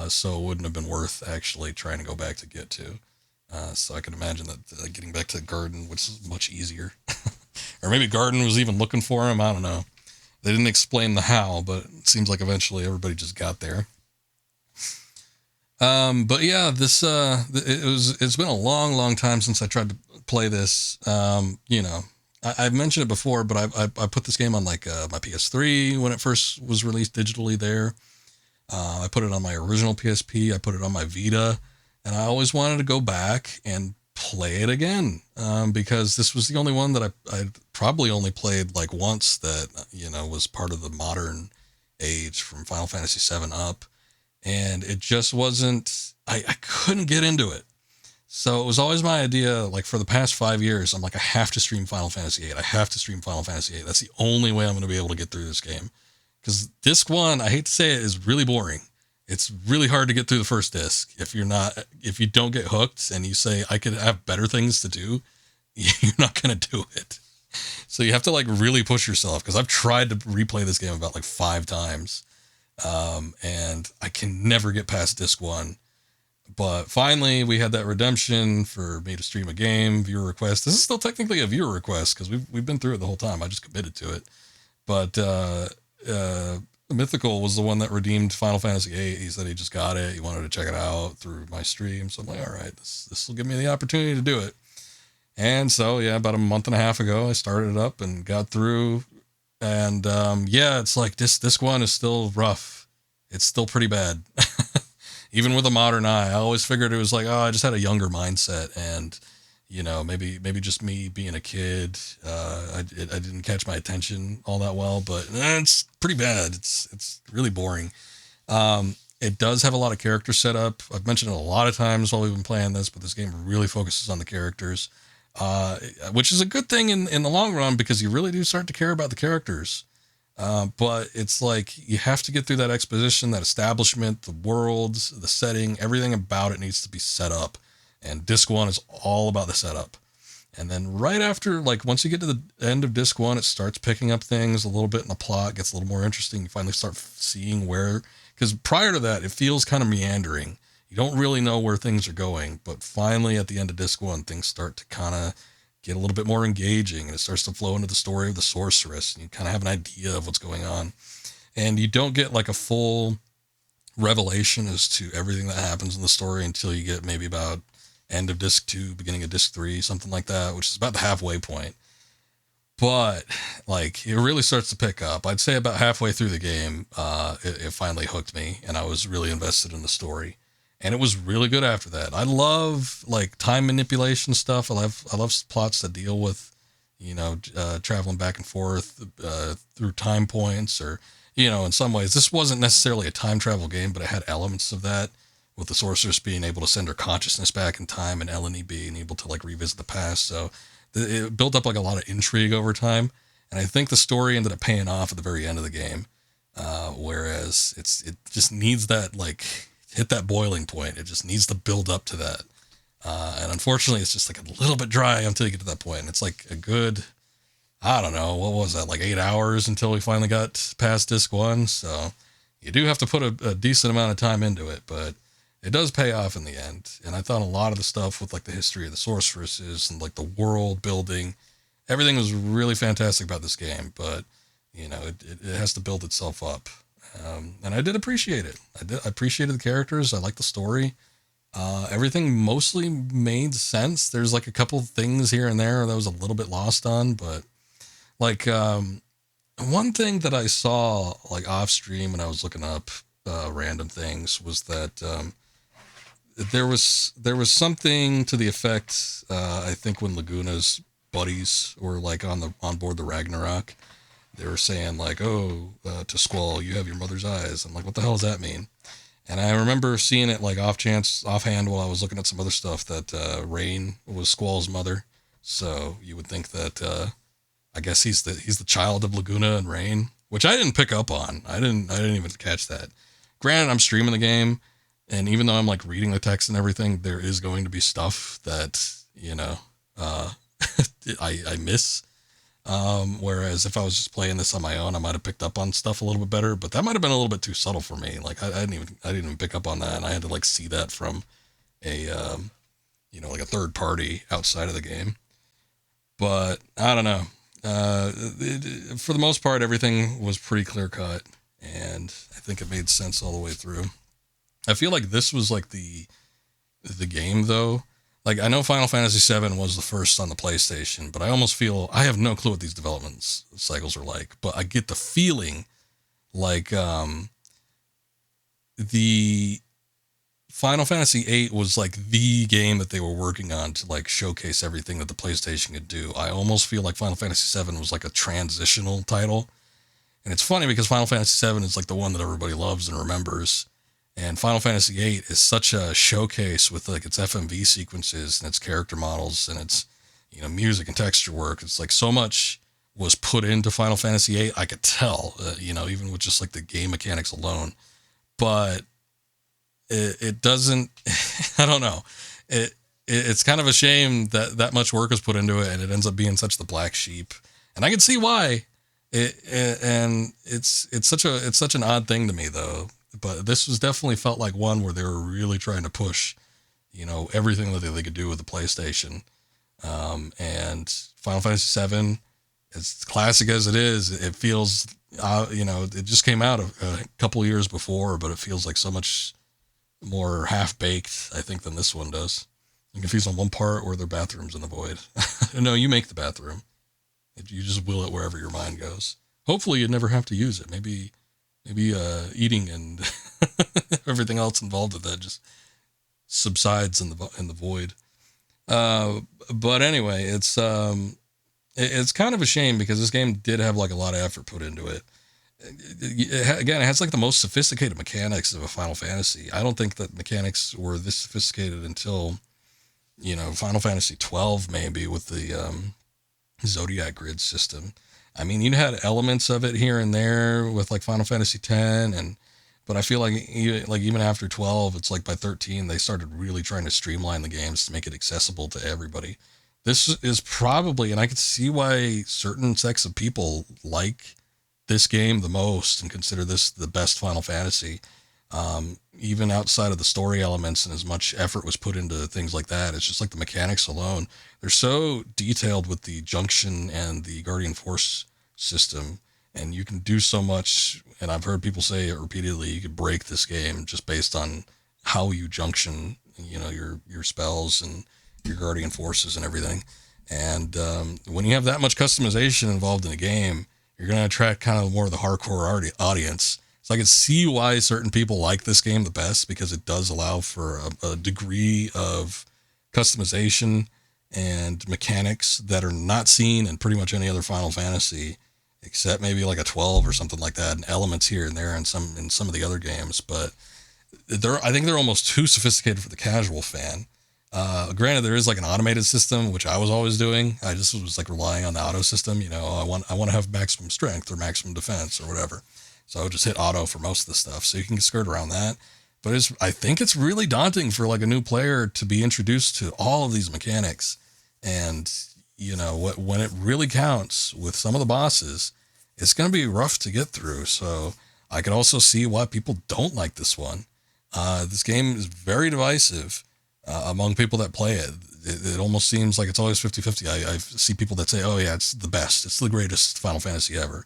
So it wouldn't have been worth actually trying to go back to get to. So I can imagine that getting back to the garden was much easier. Or maybe Garden was even looking for him. I don't know. They didn't explain the how, but it seems like eventually everybody just got there. But yeah, it's been a long time since I tried to play this. I've mentioned it before, but I put this game on like my PS3 when it first was released digitally there. I put it on my original PSP. I put it on my Vita, and I always wanted to go back and play it again, because this was the only one that I probably only played like once that, was part of the modern age from Final Fantasy VII up. And it just wasn't, I couldn't get into it. So it was always my idea, like for the past 5 years, I'm like, I have to stream Final Fantasy VIII. I have to stream Final Fantasy VIII. That's the only way I'm going to be able to get through this game. Because disc 1, I hate to say it, is really boring. It's really hard to get through the first disc. If you don't get hooked and you say, I could have better things to do, you're not going to do it. So you have to like really push yourself, because I've tried to replay this game about like 5 times. And I can never get past disc 1. But finally, we had that redemption for me to stream a game, viewer request. This is still technically a viewer request because we've been through it the whole time. I just committed to it. But Mythical was the one that redeemed Final Fantasy VIII. He said he just got it. He wanted to check it out through my stream. So I'm like, all right, this will give me the opportunity to do it. And so, yeah, about a month and a half ago, I started it up and got through. And it's like disc 1 is still rough. It's still pretty bad. Even with a modern eye, I always figured it was like, I just had a younger mindset. And, maybe just me being a kid. I didn't catch my attention all that well, but it's pretty bad. It's really boring. It does have a lot of character setup. I've mentioned it a lot of times while we've been playing this, but this game really focuses on the characters, which is a good thing in the long run because you really do start to care about the characters. But it's like you have to get through that exposition, that establishment, the worlds, the setting, everything about it needs to be set up. And disc 1 is all about the setup. And then right after, like once you get to the end of disc 1, it starts picking up things a little bit in the plot, gets a little more interesting. You finally start seeing where, because prior to that, it feels kind of meandering. You don't really know where things are going, but finally at the end of disc 1, things start to kind of get a little bit more engaging, and it starts to flow into the story of the sorceress, and you kind of have an idea of what's going on. And you don't get like a full revelation as to everything that happens in the story until you get maybe about end of disc 2, beginning of disc 3, something like that, which is about the halfway point. But like it really starts to pick up. I'd say about halfway through the game, it finally hooked me, and I was really invested in the story. And it was really good after that. I love like time manipulation stuff. I love plots that deal with, traveling back and forth through time points, or, in some ways, this wasn't necessarily a time travel game, but it had elements of that, with the sorceress being able to send her consciousness back in time and Eleni being able to like revisit the past. So it built up like a lot of intrigue over time. And I think the story ended up paying off at the very end of the game. Whereas it just needs that, like, hit that boiling point. It just needs to build up to that. And unfortunately, it's just like a little bit dry until you get to that point. And it's like a good, I don't know, what was that, like 8 hours until we finally got past disc 1. So you do have to put a decent amount of time into it, but it does pay off in the end. And I thought a lot of the stuff with like the history of the sorceresses and like the world building, everything was really fantastic about this game, but it has to build itself up. And I did appreciate it. I appreciated the characters. I liked the story. Everything mostly made sense. There's like a couple of things here and there that was a little bit lost on, but like, one thing that I saw like off stream when I was looking up, random things was that, there was something to the effect, I think when Laguna's buddies were like on board the Ragnarok, they were saying like, to Squall, you have your mother's eyes. I'm like, what the hell does that mean? And I remember seeing it like offhand while I was looking at some other stuff that, Rain was Squall's mother. So you would think that, I guess he's the child of Laguna and Rain, which I didn't pick up on. I didn't even catch that. Granted, I'm streaming the game, and even though I'm like reading the text and everything, there is going to be stuff that, I miss. Whereas if I was just playing this on my own, I might have picked up on stuff a little bit better, but that might have been a little bit too subtle for me. Like I didn't even pick up on that. And I had to like see that from a, like a third party outside of the game. But I don't know. For the most part, everything was pretty clear cut, and I think it made sense all the way through. I feel like this was like the game though. Like I know Final Fantasy VII was the first on the PlayStation, but I almost feel I have no clue what these development cycles are like, but I get the feeling like, the Final Fantasy VIII was like the game that they were working on to like showcase everything that the PlayStation could do. I almost feel like Final Fantasy VII was like a transitional title. And it's funny because Final Fantasy VII is like the one that everybody loves and remembers. And Final Fantasy VIII is such a showcase with like its FMV sequences and its character models and its, music and texture work. It's like so much was put into Final Fantasy VIII. I could tell, even with just like the game mechanics alone, but it doesn't, I don't know. It's kind of a shame that much work was put into it and it ends up being such the black sheep. And I can see why. And it's such an odd thing to me though. But this was definitely felt like one where they were really trying to push, everything that they could do with the PlayStation. And Final Fantasy VII, as classic as it is, it feels, it just came out a couple of years before, but it feels like so much more half-baked, I think, than this one does. I'm confused on one part where their bathroom's in the void. No, you make the bathroom. You just will it wherever your mind goes. Hopefully you'd never have to use it. Maybe eating and everything else involved with that just subsides in the void. But anyway, it's kind of a shame because this game did have like a lot of effort put into it. Again, it has like the most sophisticated mechanics of a Final Fantasy. I don't think that mechanics were this sophisticated until, Final Fantasy 12, maybe, with the Zodiac grid system. I mean, you had elements of it here and there with like Final Fantasy 10, but I feel like even after 12, it's like by 13 they started really trying to streamline the games to make it accessible to everybody. This is probably, and I could see why certain sects of people like this game the most and consider this the best Final Fantasy. Even outside of the story elements and as much effort was put into things like that, it's just like the mechanics alone. They're so detailed with the junction and the Guardian Force system, and you can do so much. And I've heard people say it repeatedly, you could break this game just based on how you junction, your spells and your Guardian Forces and everything. And when you have that much customization involved in a game, you're going to attract kind of more of the hardcore audience. So I can see why certain people like this game the best, because it does allow for a degree of customization and mechanics that are not seen in pretty much any other Final Fantasy, except maybe like a 12 or something like that, and elements here and there in some of the other games. But I think they're almost too sophisticated for the casual fan. Granted, there is like an automated system, which I was always doing. I just was like relying on the auto system. I want to have maximum strength or maximum defense or whatever. So I would just hit auto for most of the stuff. So you can skirt around that. But I think it's really daunting for like a new player to be introduced to all of these mechanics. And, when it really counts with some of the bosses, it's going to be rough to get through. So I could also see why people don't like this one. This game is very divisive among people that play it. It almost seems like it's always 50-50. I see people that say, oh yeah, it's the best. It's the greatest Final Fantasy ever.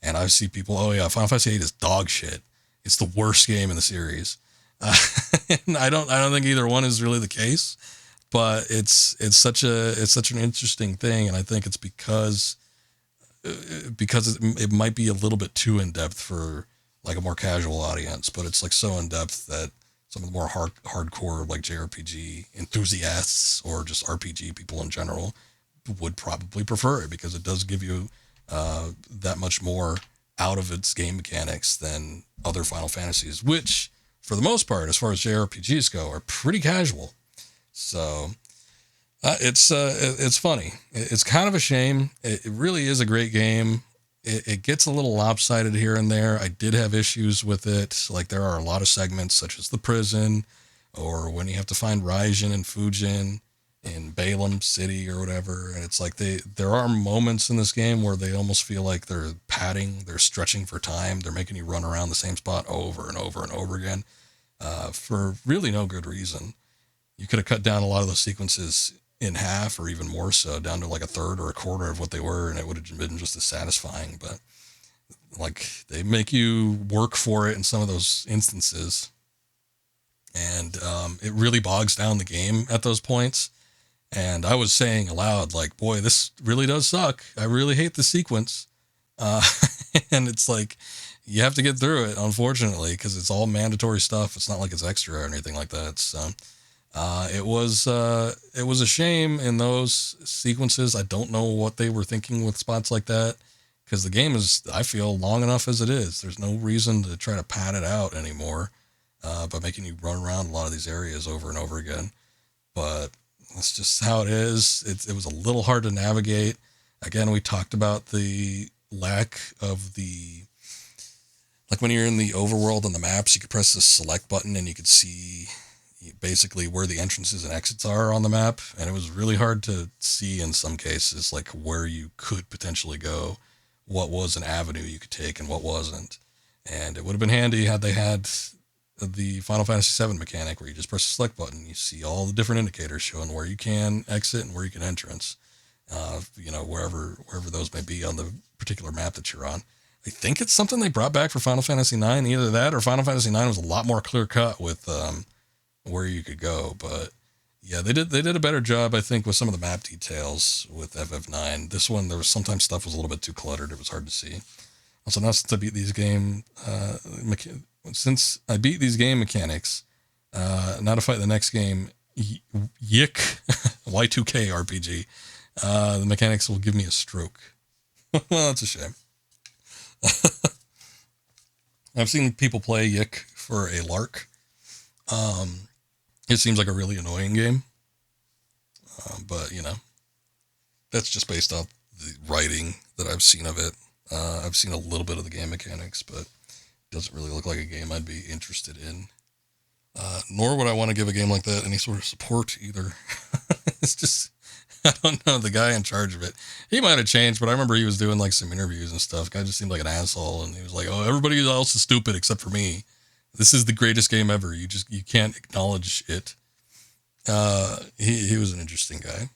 And I see people, oh yeah, Final Fantasy VIII is dog shit. It's the worst game in the series. And I don't think either one is really the case, but it's such an interesting thing. And I think it's because it might be a little bit too in depth for like a more casual audience, but it's like so in depth that some of the more hardcore like JRPG enthusiasts or just RPG people in general would probably prefer it, because it does give you that much more out of its game mechanics than other Final Fantasies, which for the most part, as far as JRPGs go, are pretty casual. So it's funny. It's kind of a shame. It really is a great game. It gets a little lopsided here and there. I did have issues with it. Like there are a lot of segments such as the prison, or when you have to find Raijin and Fujin in Balaam City or whatever. And it's like there are moments in this game where they almost feel like they're padding, they're stretching for time. They're making you run around the same spot over and over and over again for really no good reason. You could have cut down a lot of those sequences in half or even more so, down to like a third or a quarter of what they were, and it would have been just as satisfying. But like they make you work for it in some of those instances, and it really bogs down the game at those points. And I was saying aloud, like, boy, this really does suck. I really hate the sequence. And it's like, you have to get through it, unfortunately, because it's all mandatory stuff. It's not like it's extra or anything like that. So it was a shame in those sequences. I don't know what they were thinking with spots like that, because the game is, I feel, long enough as it is. There's no reason to try to pad it out anymore by making you run around a lot of these areas over and over again. But that's just how it is. It was a little hard to navigate. Again, we talked about the lack of like when you're in the overworld on the maps, you could press the select button and you could see basically where the entrances and exits are on the map. And it was really hard to see in some cases, like where you could potentially go, what was an avenue you could take and what wasn't. And it would have been handy had they had the Final Fantasy VII mechanic where you just press the select button. You see all the different indicators showing where you can exit and where you can entrance, wherever those may be on the particular map that you're on. I think it's something they brought back for Final Fantasy IX, either that or Final Fantasy IX was a lot more clear cut with where you could go. But yeah, they did a better job, I think, with some of the map details with FF9. This one, there was sometimes stuff was a little bit too cluttered. It was hard to see. Also, now since I beat these mechanics, now to fight the next game Yick Y2K RPG. The mechanics will give me a stroke. Well, that's a shame. I've seen people play Yick for a lark. It seems like a really annoying game. But, you know, that's just based off the writing that I've seen of it. I've seen a little bit of the game mechanics, but it doesn't really look like a game I'd be interested in. Nor would I want to give a game like that any sort of support either. It's just, I don't know, the guy in charge of it. He might have changed, but I remember he was doing like some interviews and stuff. Guy just seemed like an asshole, and he was like, "Oh, everybody else is stupid except for me. This is the greatest game ever. You can't acknowledge it." He was an interesting guy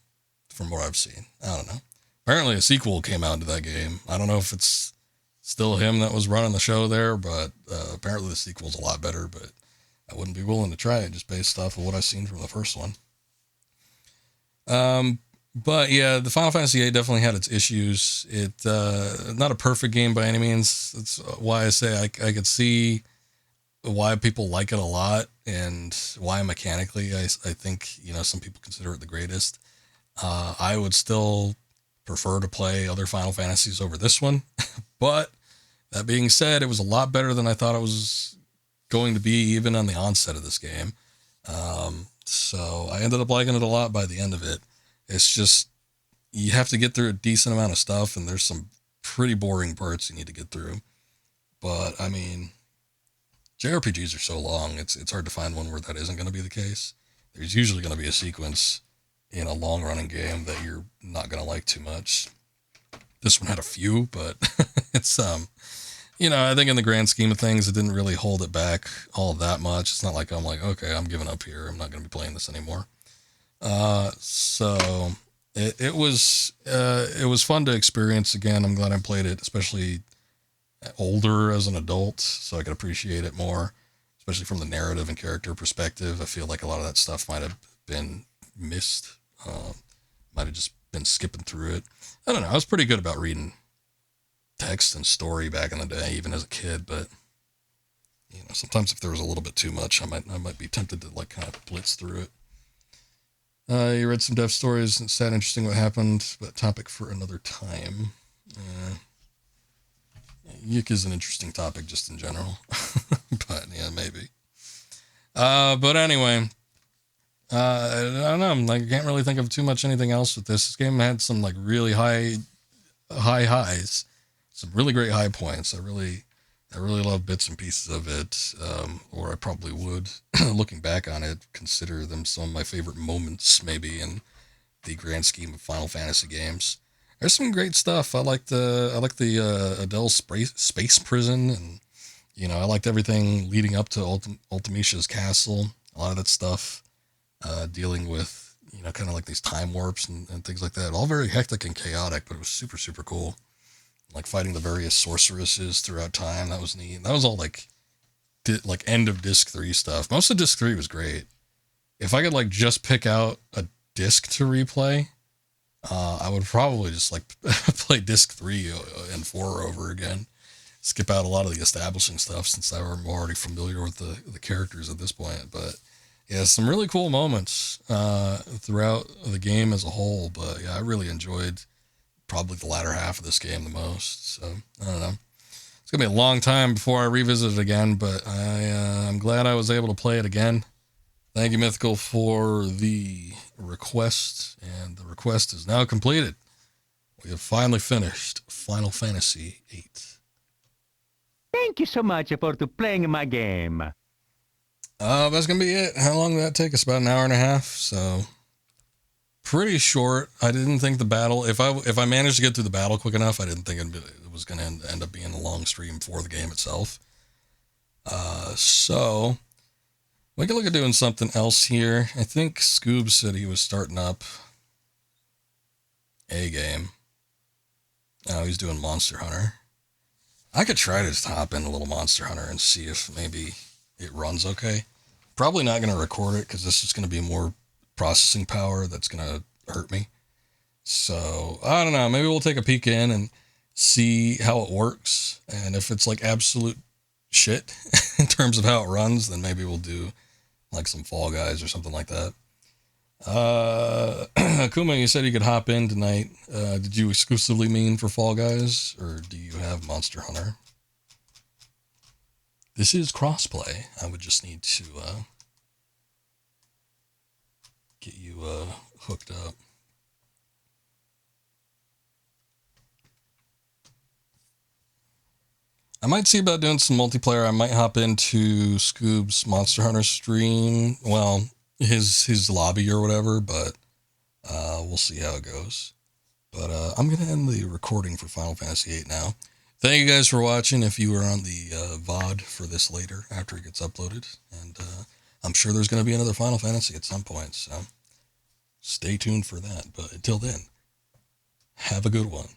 from what I've seen. I don't know. Apparently a sequel came out to that game. I don't know if it's still him that was running the show there, but apparently the sequel's a lot better, but I wouldn't be willing to try it just based off of what I've seen from the first one. But yeah, the Final Fantasy VIII definitely had its issues. Not a perfect game by any means. That's why I say I could see why people like it a lot, and why mechanically I think, you know, some people consider it the greatest. I would still prefer to play other Final Fantasies over this one. But that being said, it was a lot better than I thought it was going to be, even on the onset of this game. So I ended up liking it a lot by the end of it. It's just, you have to get through a decent amount of stuff, and there's some pretty boring parts you need to get through. But I mean, JRPGs are so long, it's hard to find one where that isn't going to be the case. There's usually going to be a sequence in a long-running game that you're not going to like too much. This one had a few, but it's, you know, I think in the grand scheme of things, it didn't really hold it back all that much. It's not like I'm like, okay, I'm giving up here. I'm not going to be playing this anymore. So it was fun to experience again. I'm glad I played it, especially older as an adult, so I could appreciate it more, especially from the narrative and character perspective. I feel like a lot of that stuff might have been missed. Might have just been skipping through it. I don't know. I was pretty good about reading text and story back in the day, even as a kid, but you know, sometimes if there was a little bit too much, I might be tempted to like kind of blitz through it. You read some dev stories and sad, interesting what happened, but topic for another time. Yick is an interesting topic just in general, but yeah, maybe. But anyway, I don't know. Like, I can't really think of too much anything else with this. This game had some like really high highs, some really great high points. I really love bits and pieces of it, or I probably would, looking back on it, consider them some of my favorite moments, maybe in the grand scheme of Final Fantasy games. There's some great stuff. I like the Adele space prison, and you know, I liked everything leading up to Ultimisha's castle. A lot of that stuff, dealing with, you know, kind of like these time warps and things like that. All very hectic and chaotic, but it was super, super cool. Like fighting the various sorceresses throughout time. That was neat. That was all like end of disc 3 stuff. Most of disc 3 was great. If I could like just pick out a disc to replay, I would probably just like play disc 3 and 4 over again. Skip out a lot of the establishing stuff since I'm already familiar with the characters at this point. But yeah, some really cool moments throughout the game as a whole. But yeah, I really enjoyed probably the latter half of this game the most. So I don't know. It's gonna be a long time before I revisit it again, but I'm glad I was able to play it again. Thank you, Mythical, for the request, and the request is now completed. We have finally finished Final Fantasy VIII. Thank you so much for playing my game. That's gonna be it. How long did that take us? About an hour and a half. So pretty short. I didn't think the battle, if I managed to get through the battle quick enough, I didn't think it was gonna end up being a long stream for the game itself. So we can look at doing something else here. I think Scoob said he was starting up a game. Oh, he's doing Monster Hunter. I could try to just hop in a little Monster Hunter and see if maybe it runs okay. Probably not going to record it because this is going to be more processing power that's going to hurt me. So I don't know. Maybe we'll take a peek in and see how it works. And if it's like absolute shit in terms of how it runs, then maybe we'll do like some Fall Guys or something like that. Akuma, you said you could hop in tonight. Did you exclusively mean for Fall Guys, or do you have Monster Hunter? This is crossplay. I would just need to get you hooked up. I might see about doing some multiplayer. I might hop into Scoob's Monster Hunter stream. Well, his lobby or whatever, but we'll see how it goes. But I'm going to end the recording for Final Fantasy VIII now. Thank you guys for watching. If you were on the VOD for this later, after it gets uploaded. And I'm sure there's going to be another Final Fantasy at some point, so stay tuned for that. But until then, have a good one.